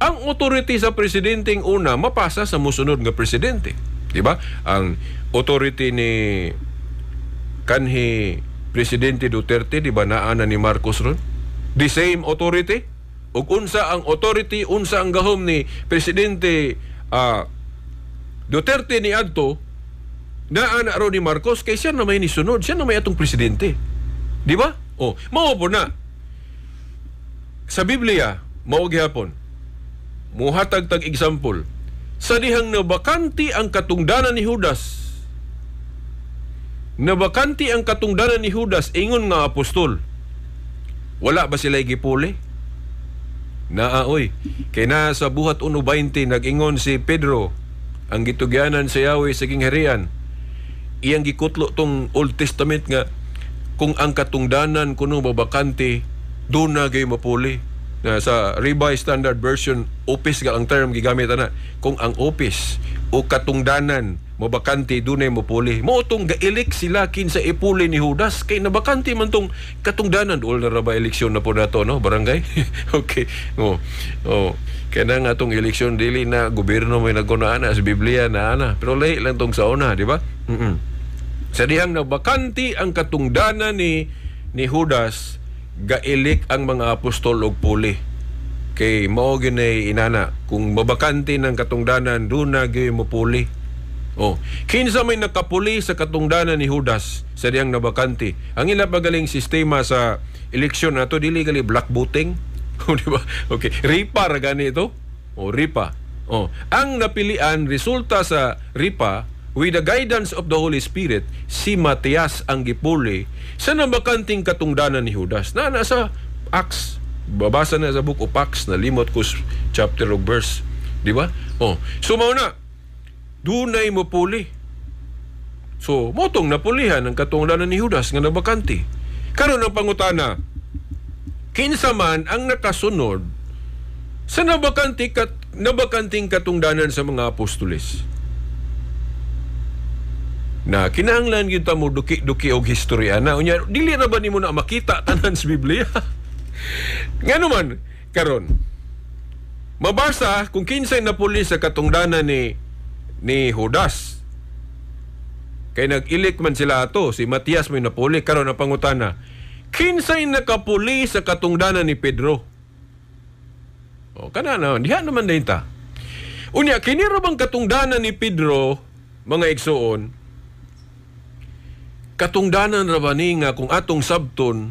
ang authority sa presidenteng una mapasa sa musunod nga presidente. Diba? Ang authority ni kanhi Presidente Duterte, di ba naana ni Marcos ron? The same authority? Ug unsa ang authority, unsa ang gahom ni Presidente Duterte ni adto, na anak ro ni Marcos kay siya na may nisunod, siya na may atong presidente. Di ba? Mao po na. Sa Biblia, mao gihapon. Muhatag tag example. Sa dihang nabakanti ang katungdanan ni Judas. Nabakanti ang katungdanan ni Judas, ingon nga apostol. Wala ba sila gipuli? Naaoy. Kay na sa buhat 1:20 nag-ingon si Pedro, ang gitugyanan sa Yahweh sa gingharian. Iyang gikutlo tong Old Testament nga kung ang katungdanan kuno babakante, doon na gay mapuli. Na sa Revised Standard Version, opis ga ang term gigamit na. Kung ang opis o katungdanan mabakante, doon ay mapuli. Mo tong ga-elect sila kinsa ipuli ni Judas kay nabakante man tong katungdanan. Doon na ra ba eleksyon na po nato, no? Barangay? Okay. Kaya na nga tong eleksyon dili na gobyerno may nagkunaan sa Biblia na ana. Pero lahi lang tong sa una, di ba? Sa dihang nabakante ang katungdanan ni Judas, ga-elect ang mga apostol og puli. Kay mao ginay inana, kung mabakante ng katungdanan, doon na gyud mo puli. Kinsa may nakapuli sa katungdanan ni Judas sa diyang nabakante. Ang ila pagaling sistema sa eleksyon nato dili gali black voting. Di ba? Okay, ripa ra gani ito. Ripa. Ang napilian resulta sa ripa with the guidance of the Holy Spirit, si Matias ang gipuli sa nabakanting katungdanan ni Judas. Na nasa Acts, babasa na sa book of Acts, na limot ko chapter of verse. Di ba? So mao na, dunay mo puli. So, motong napulihan ang katungdanan ni Judas nga nabakanti. Karon ang pangutana, kinsa man ang nakasunod sa nabakanting katungdanan sa mga apostoles? Na kinahanglan gyud ta mo duki-duki og historya na unya dili ra ba nimo na makita tanan sa Biblia? Ngano man karon mabasa kung kinsay napuli sa katungdanan ni Judas. Kay nag-elect man sila ato, si Matias may napuli. Karon ang pangutana, kinsay nakapuli sa katungdanan ni Pedro? Kana na, diha naman din ta. Unya, kini ra bang katungdanan ni Pedro, mga igsoon, katungdanan ra ba ni nga kung atong sabton,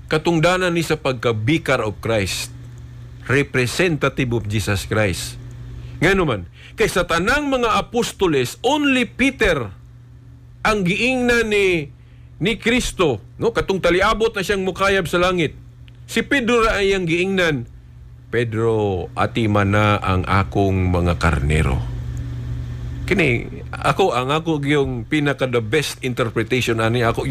katungdanan ni sa pagka-vicar of Christ, representative of Jesus Christ. Ngano man, kay sa tanang mga apostoles, only Peter ang giingnan ni Kristo, no? Katong taliabot na siyang mukayab sa langit. Si Pedro ra ay ang giingnan, Pedro, ati man na ang akong mga karnero. Kini ako yung pinaka the best interpretation ani ako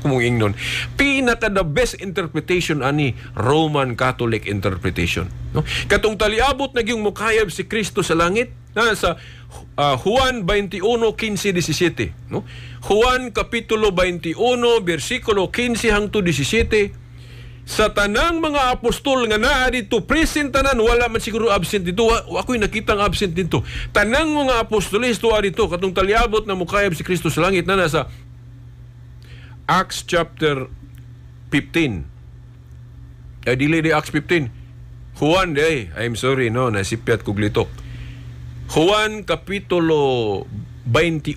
mong ingnon. Pinaka the best interpretation ani Roman Catholic interpretation, no? Katong taliabot nagyong mukayab si Kristo sa langit na sa Juan 21:15-17, no? Juan kapitulo 21 bersikulo 15 hangtod 17. Sa tanang mga apostol nga naa dito, present tanan, wala man siguro absent dito. Ako'y nakitang absent dito. Tanang mga apostoles to dito, katong taliabot na mukayab si Kristo sa langit na nasa Acts chapter 15. Dili di Acts 15. Juan I'm sorry, no, nasipyat ko glitok. Juan kapitulo 21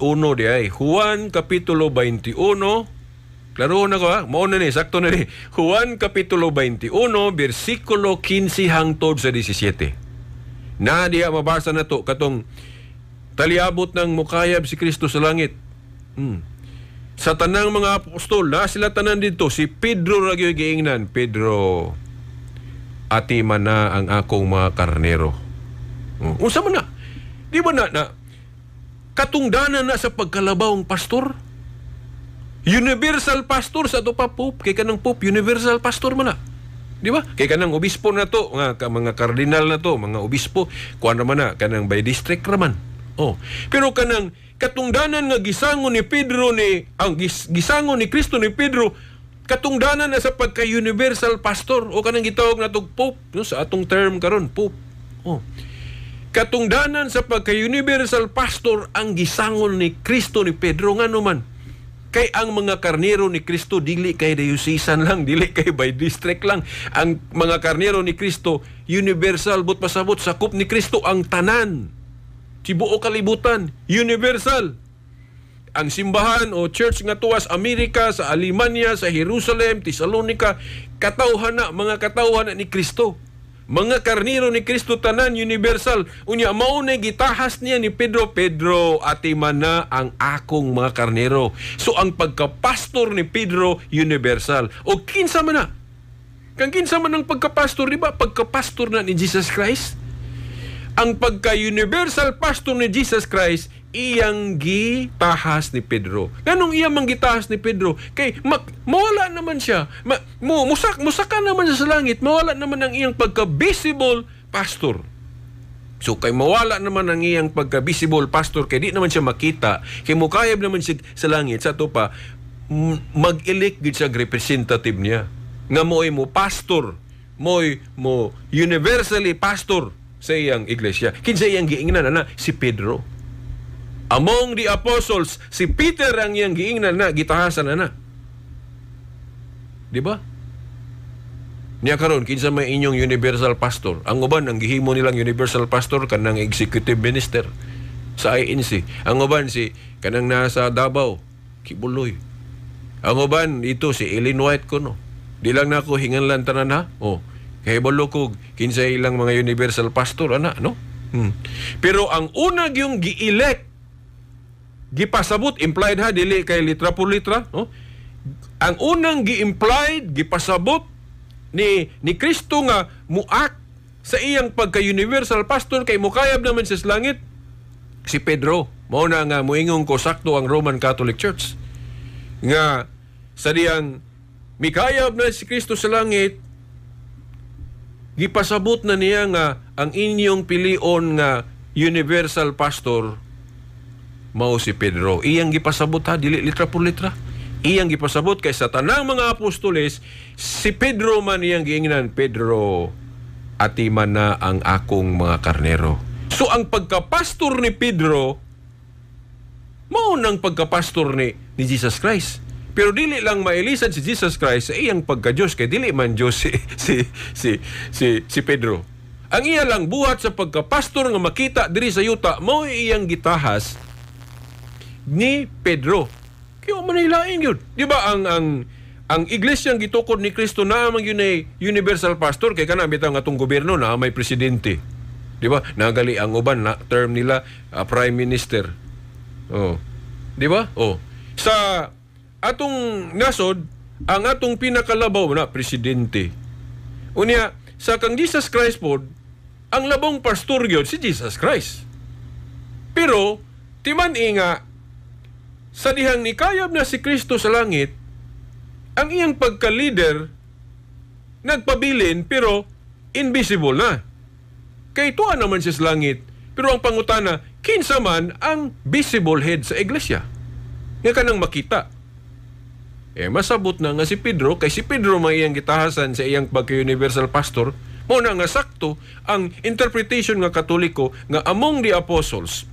Juan kapitulo 21. Klaro na ko ha? Mauna ni, sakto na ni. Juan Kapitulo 21, versikulo 15 hangtod sa 17. Na diya mabasa na to, katong taliabot ng mukayab si Kristo sa langit. Sa tanang mga apostol, na sila tanan dito, si Pedro ragyo'y giingnan, Pedro, ati man na ang akong mga karnero. Unsa man na? Di ba na katungdanan na sa pagkalabawang pastor? Universal pastor sa to pa pope, kay kanang pope universal pastor man na, di ba? Kay kanang obispo na to, mga kardinal na to, mga obispo, kuan naman na kanang by district raman. Pero kanang katungdanan nga gisangon ni Pedro gisangon ni Kristo ni Pedro, katungdanan na sa pagka universal pastor o kanang gitawag na to pope, no, sa atong term karon pope. Katungdanan sa pagka universal pastor ang gisangon ni Kristo ni Pedro ngano man. Kay ang mga karnero ni Kristo dili kay diocesan lang, dili kay by district lang. Ang mga karnero ni Kristo universal, but pasabot sakop ni Kristo ang tanan. tibuok kalibutan, universal. Ang simbahan o church nga tuwas Amerika, sa Alemania, sa Jerusalem, Thessalonica, mga katawhan ni Kristo. Mga karniro ni Kristo tanan universal. Unya mao na gitahas niya ni Pedro, Pedro, ati man na ang akong mga karniro. So ang pagkapastor ni Pedro universal. O kinsa man na? Kang kinsa man ang pagkapastor, di ba? Pagkapastor na ni Jesus Christ. Ang pagka-universal pastor ni Jesus Christ, iyang gitahas ni Pedro. Ganong iyang manggitahas ni Pedro? Kay mawala naman siya. Musaka naman siya sa langit. Mawala naman ang iyang pagka-visible pastor. So kay mawala naman ang iyang pagka-visible pastor, kay di naman siya makita, kay mukayab naman siya sa langit, sa to pa, mag-elect gid siya representative niya. Nga mo pastor, mo universally pastor sa iyang iglesia. Kinsa iyang giingnan na si Pedro. Among the apostles, si Peter ang iyang giingnan na gitahasan na. Di ba? Niya karon kinsa may inyong universal pastor. Ang uban ang gihimo nilang universal pastor kanang executive minister sa INC. Ang uban si kanang nasa Davao, Kibuloy. Ang uban ito si Ellen White kuno. Di lang nako hinganlan tanan ha. Kay balukog kinsa ilang mga universal pastor ana no. Pero ang una yung gi-elect, gipasabot, implied ha, dili kay litra por litra, no? Ang unang gi-implied, gipasabot ni Kristo nga muak sa iyang pagka-universal pastor kay mukayab naman sa langit, si Pedro. Mao na nga moingon ko sakto ang Roman Catholic Church nga sa diyang mikayab na si Kristo sa langit, gipasabot na niya nga ang inyong pilion nga universal pastor mao si Pedro. Iyang gipasabot ha, dili litra por litra. Iyang gipasabot kay sa tanang mga apostoles, si Pedro man iyang giingnan, Pedro, ati man na ang akong mga karnero. So ang pagkapastor ni Pedro mao nang pagkapastor ni Jesus Christ. Pero dili lang mailisan si Jesus Christ sa iyang pagka-Diyos, kay dili man Diyos si Pedro. Ang iya lang buhat sa pagka-pastor nga makita diri sa yuta, mao iyang gitahas ni Pedro. Kaya manilain yun. Di ba ang iglesyang gitukod ni Kristo na mag yun ay universal pastor, kay kana bitaw nga atong gobyerno na may presidente. Di ba? Nagali ang uban na term nila prime minister. Di ba? Sa atong nasod, ang atong pinakalabaw na presidente. Unya, sa kang Jesus Christ po, ang labong pastor yun si Jesus Christ. Pero, timan nga, sa dihang nikayab na si Kristo sa langit, ang iyang pagka-leader, nagpabilin, pero invisible na. Kay tuwa naman siya sa langit, pero ang pangutana, kinsa man ang visible head sa iglesia. Nga kanang makita. Masabot na nga si Pedro, kay si Pedro may iyang gitahasan sa iyang pagka-universal pastor, mo na nga sakto ang interpretation nga Katoliko nga among the apostles,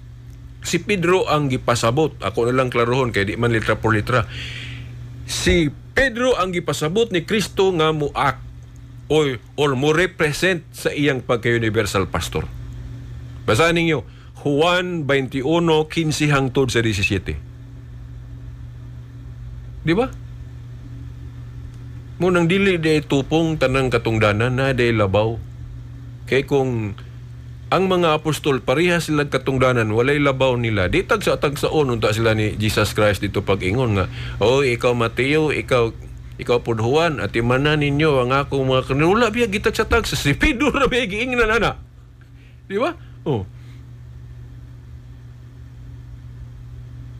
si Pedro ang gipasabot. Ako na lang klarohon, kay di man litra por litra. Si Pedro ang gipasabot ni Kristo nga muak or mo represent sa iyang pagka-universal pastor. Basahin ninyo, Juan 21:15 hangtod sa 17. Di ba? Munang dili day tupong tanang katungdanan na day labaw. Kay kung ang mga apostol pareha sila katungdanan, walay labaw nila, di tagsa-tagsaon unta sila ni Jesus Christ dito pag-ingon nga, ikaw Mateo, ikaw pud Juan, at imanan ninyo ang akong mga kanula biya gitagsa-tagsa, si Pedro na biya giingnan ana. Di ba?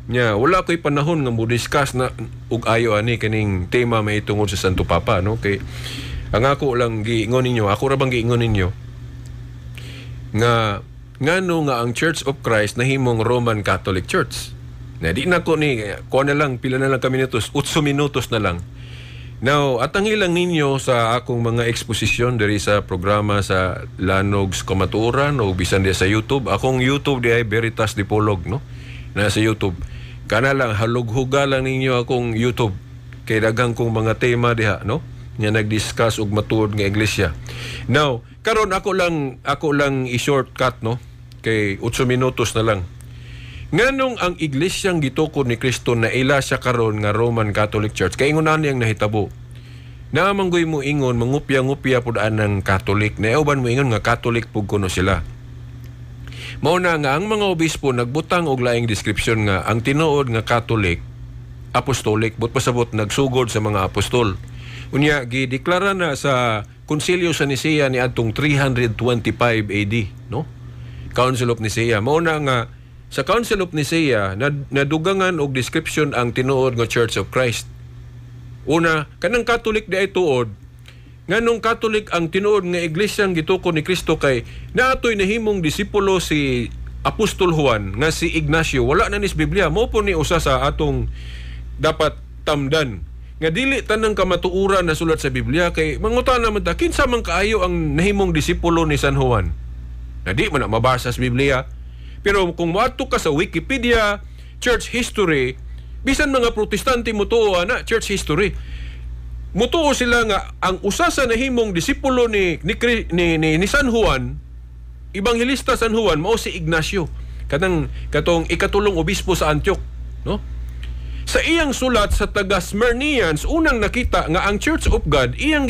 Wala ko'y panahon nga mo discuss na ug ayo ani kaning tema may tungod sa Santo Papa, no? Kay ang ako lang giingon ninyo, ako ra bang giingon ninyo nga ngano nga ang Church of Christ nahimong Roman Catholic Church. Na di na ko ni ko na lang pila na lang kami minutos, 8 minutos na lang. Now, atang ilang ninyo sa akong mga eksposisyon diri sa programa sa Lanogs Kamatuoran o bisan di sa YouTube. Akong YouTube di ay Veritas Dipolog, no? Na sa YouTube. Kana lang halughuga lang ninyo akong YouTube kay daghang kong mga tema diha, no? Nga nag-discuss og matuod nga iglesia. Now, karon ako lang i-shortcut, no? kay 8 minutos na lang. Nganong ang iglesyang gitukod ni Kristo na ila siya karon nga Roman Catholic Church, kay ingon niyang nahitabo. Naamanggoy mo ingon, mangupya-ngupya po daan ng Catholic, na uban mo ingon nga Catholic po kuno sila. Mauna nga, ang mga obispo nagbutang og laing description nga ang tinuod nga Catholic, apostolic, but pasabot nagsugod sa mga apostol. Unya, gideklara na sa Konsilyo sa Nicea ni adtong 325 AD, no? Council of Nicea. Mauna nga, sa Council of Nicea, nadugangan og description ang tinuod nga Church of Christ. Una, kanang Catholic di ay tuod, nganong Catholic ang tinuod nga iglesyang gitukod ni Kristo kay naatoy nahimong disipulo si Apostol Juan nga si Ignacio. Wala na nis Biblia. Mao po ni usa sa atong dapat tamdan. Nga dili tanang kamatuuran na sulat sa Biblia kay mangutan naman ta kinsa man kaayo ang nahimong disipulo ni San Juan. Na di man na mabasa sa Biblia. Pero kung moadto ka sa Wikipedia, church history, bisan mga protestante mutuo ana church history. Mutuo sila nga ang usa sa nahimong disipulo ni San Juan, Ebanghilista San Juan, mao si Ignacio. Katong ikatulong obispo sa Antioch, no? Sa iyang sulat sa taga Smyrnians, unang nakita nga ang Church of God iyang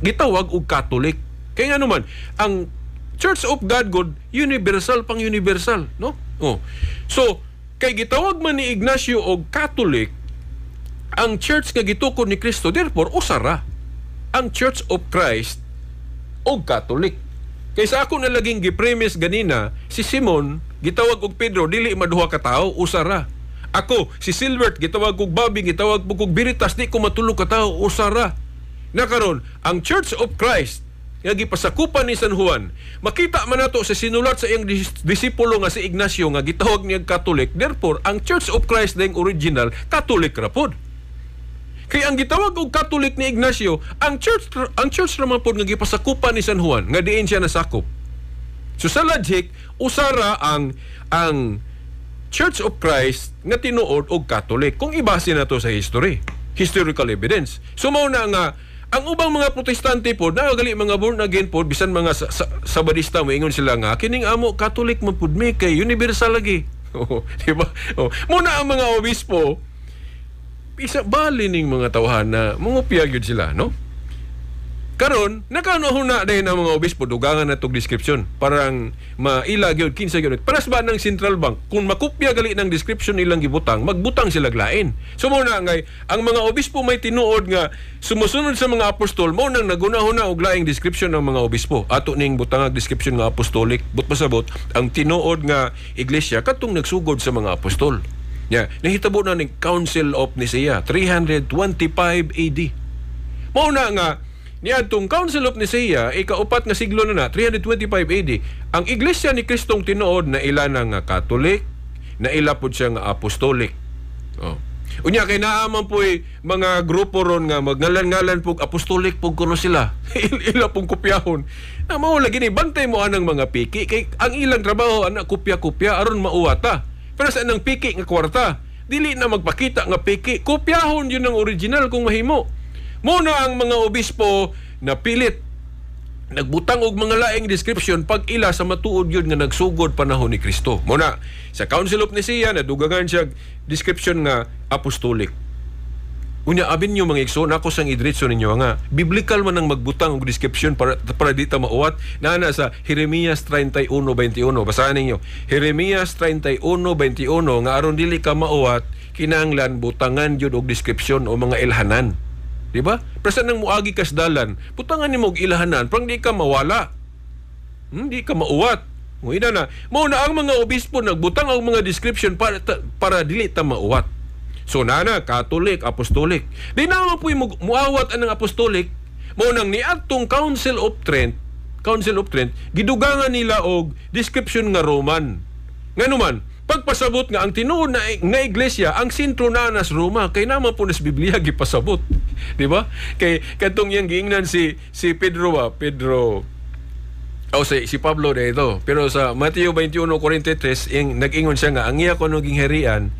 gitawag og Catholic. Kaya nga naman, ang Church of God universal pang universal, no? Oh. So, kay gitawag man ni Ignacio og Catholic, ang church nga gitukod ni Kristo, therefore usara ang Church of Christ og Catholic. Kay sa ako na laging gipremise ganina, si Simon gitawag og Pedro dili maduha ka tawo, usara. Ako, si Silbert, gitawag kong Bobby, gitawag kong Biritas, di ko matulog ka tao, usara. Nakaroon, ang Church of Christ, nga gipasakupan ni San Juan, makita man nato sa sinulat sa iyang disipulo nga si Ignacio, nga gitawag niya Catholic, therefore, ang Church of Christ na yung original, Catholic rapod. Kaya ang gitawag og Catholic ni Ignacio, ang church naman po nga gipasakupan ni San Juan, nga diin siya nasakop. So sa logic, usara ang Church of Christ nga tinuod og Catholic kung ibase na to sa historical evidence. So mao na nga ang ubang mga protestante po nagali mga born again po bisan mga sabadista mo ingon sila nga kining amo Catholic man pud mi kay universal lagi. Di ba? Mo na ang mga obispo isa bali ning mga tawhana mangupya gyud sila, no? Karon nakanohuna din ang mga obispo dugangan na tong description parang maila gyud kinsa gyud paras ba ng Central Bank kung makopya gali ng description ilang gibutang magbutang sila glain. So mo na ngay ang mga obispo may tinuod nga sumusunod sa mga apostol mo nang nagunahuna og laing description ng mga obispo ato ning butangag description nga apostolic but pasabot ang tinuod nga iglesia katong nagsugod sa mga apostol. Yeah, nahitabo na ning Council of Nicea 325 AD. Mao na nga niadtong Council of Nicea, ikaupat nga siglo na 325 AD, ang Iglesia ni Kristong tinuod na ila nga Catholic, na ila po siya nga Apostolic. Oh. Unya, kay naaman po mga grupo ron nga magngalan-ngalan po Apostolic po kuno sila. Ila pong kopyahon. Na mao lagi ni bantay mo anang mga piki, kay ang ilang trabaho anak kopya-kopya aron mauwata. Pero sa anang piki nga kwarta, dili na magpakita nga piki, kopyahon yun ang original kung mahimo. Muna ang mga obispo na pilit nagbutang og mga laing description pag ila sa matuod yun nga nagsugod panahon ni Kristo. Muna sa Council of Nicea nadugangan siya description nga apostolic. Unya abin niyo mga igsoon ako sang idritso ninyo nga biblical man ang magbutang og description para di ta mauwat na sa Jeremias 31:21. Basahan ninyo. Jeremias 31:21 nga aron dili ka mauwat kinahanglan butangan jud og description o mga ilhanan. Diba? Presa nang muagi kas dalan, putangan ni mo og ilahanan, parang di ka mawala. Di ka mauwat. Ina na. Mao na ang mga obispo nagbutang og mga description para dili ta mauwat. So nana, Catholic, Apostolic. Di naman po muawat anang Apostolic, mao nang niadtong Council of Trent, gidugangan nila og description nga Roman. Nganuman, pagpasabot nga ang tinuod nga iglesia ang sentro na nas Roma kay naman po nas Biblia gipasabot, di ba? Kay kadtong yang giingnan si Pedro si Pablo dito, pero sa Mateo 21:43 nag-ingon siya nga ang iya kuno gingharian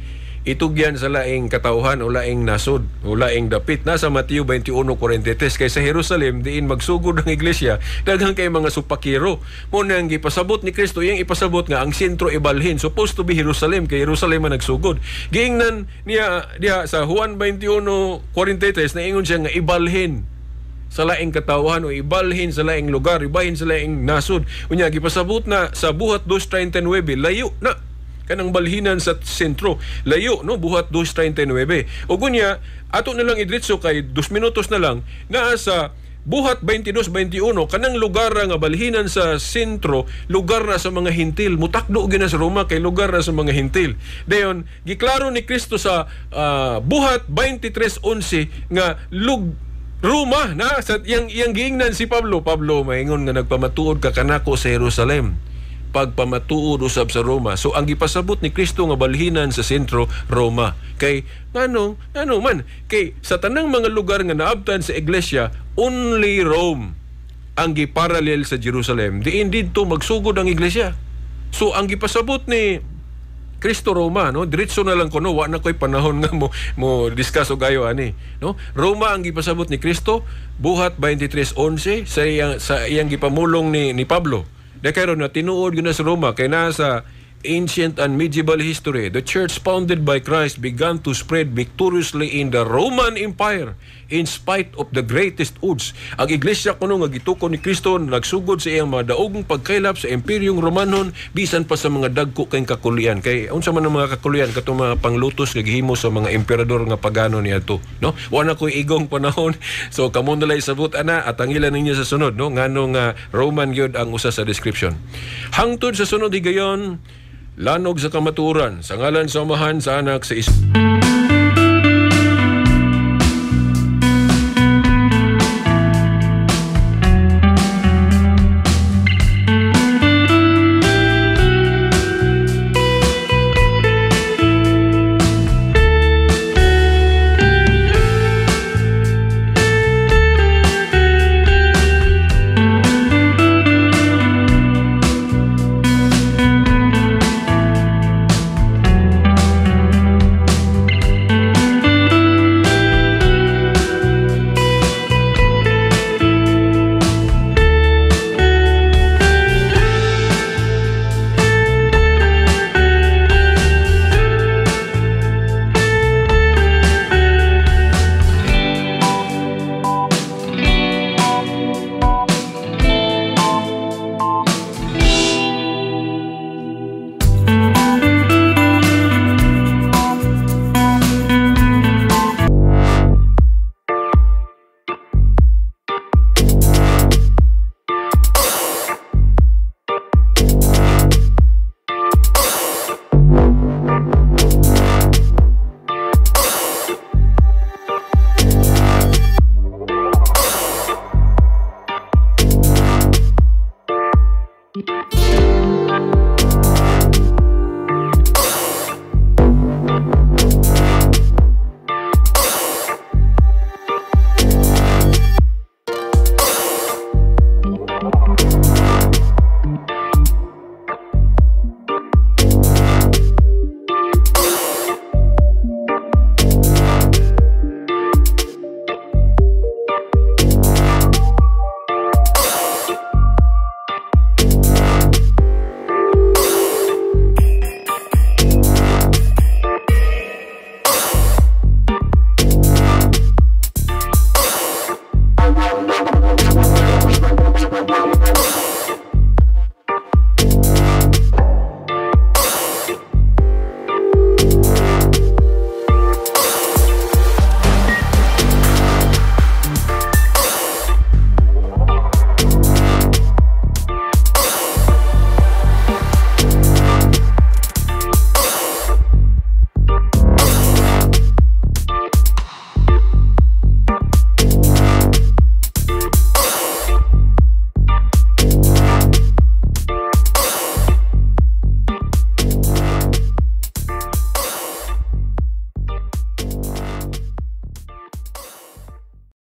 itugyan sa laing katawhan o laing nasod o laing dapit. Nasa Mateo 21:43, kay sa Jerusalem diin magsugod ang iglesia daghang kay mga supakiro. Mo nang gipasabot ni Kristo, iyang ipasabot nga ang sentro ibalhin, supposed to be Jerusalem, kay Jerusalem man nagsugod. Giingnan niya diha sa Juan 21:43 na ingon siya nga ibalhin sa laing katawhan o ibalhin sa laing lugar, ibalhin sa laing nasod. Unya gipasabot na sa buhat 2:39, layo na kanang balhinan sa sentro, layo no, buhat 2:39. O gunya ato na lang idritso kay 2 minutos na lang naa sa buhat 22:21, kanang lugar nga balhinan sa sentro, lugar na sa mga hintil. Mutakdo gina sa Roma kay lugar na sa mga hintil. Dayon giklaro ni Kristo sa buhat 23:11 nga Roma na sa iyang giingnan si Pablo maingon nga nagpamatuod ka kanako sa Jerusalem, pagpamatuod usab sa Roma. So ang gipasabot ni Kristo nga balhinan sa sentro, Roma. Kay ngano man kay sa tanang mga lugar nga naabtan sa iglesia, only Rome ang giparallel sa Jerusalem. Diin didto magsugod ang iglesia. So ang gipasabot ni Kristo, Roma, no? Diretso na lang kuno, wa na koy panahon nga mo discuss og ayo ani, no? Roma ang gipasabot ni Kristo, buhat 23:11 sa iyang gipamulong ni Pablo. Dakaron na tinuod gyud na sa Roma kay nasa ancient and medieval history, the church founded by Christ began to spread victoriously in the Roman Empire in spite of the greatest odds. Ang iglesia kuno nga gitukon ni Kristo nagsugod sa iyang mga daogong pagkaylap sa Imperyong Romanon bisan pa sa mga dagko kay kakulian. Kay unsa man ang mga kakulian katong mga panglutos nga gihimo sa mga emperador nga pagano niadto, no? Wa na koy igong panahon. So kamo na lay sabot ana at angilan ninyo sa sunod, no? Nganong Roman gyud ang usa sa description. Hangtod sa sunod higayon, lanog sa kamaturan, sa ngalan sa Amahan, sa Anak, sa is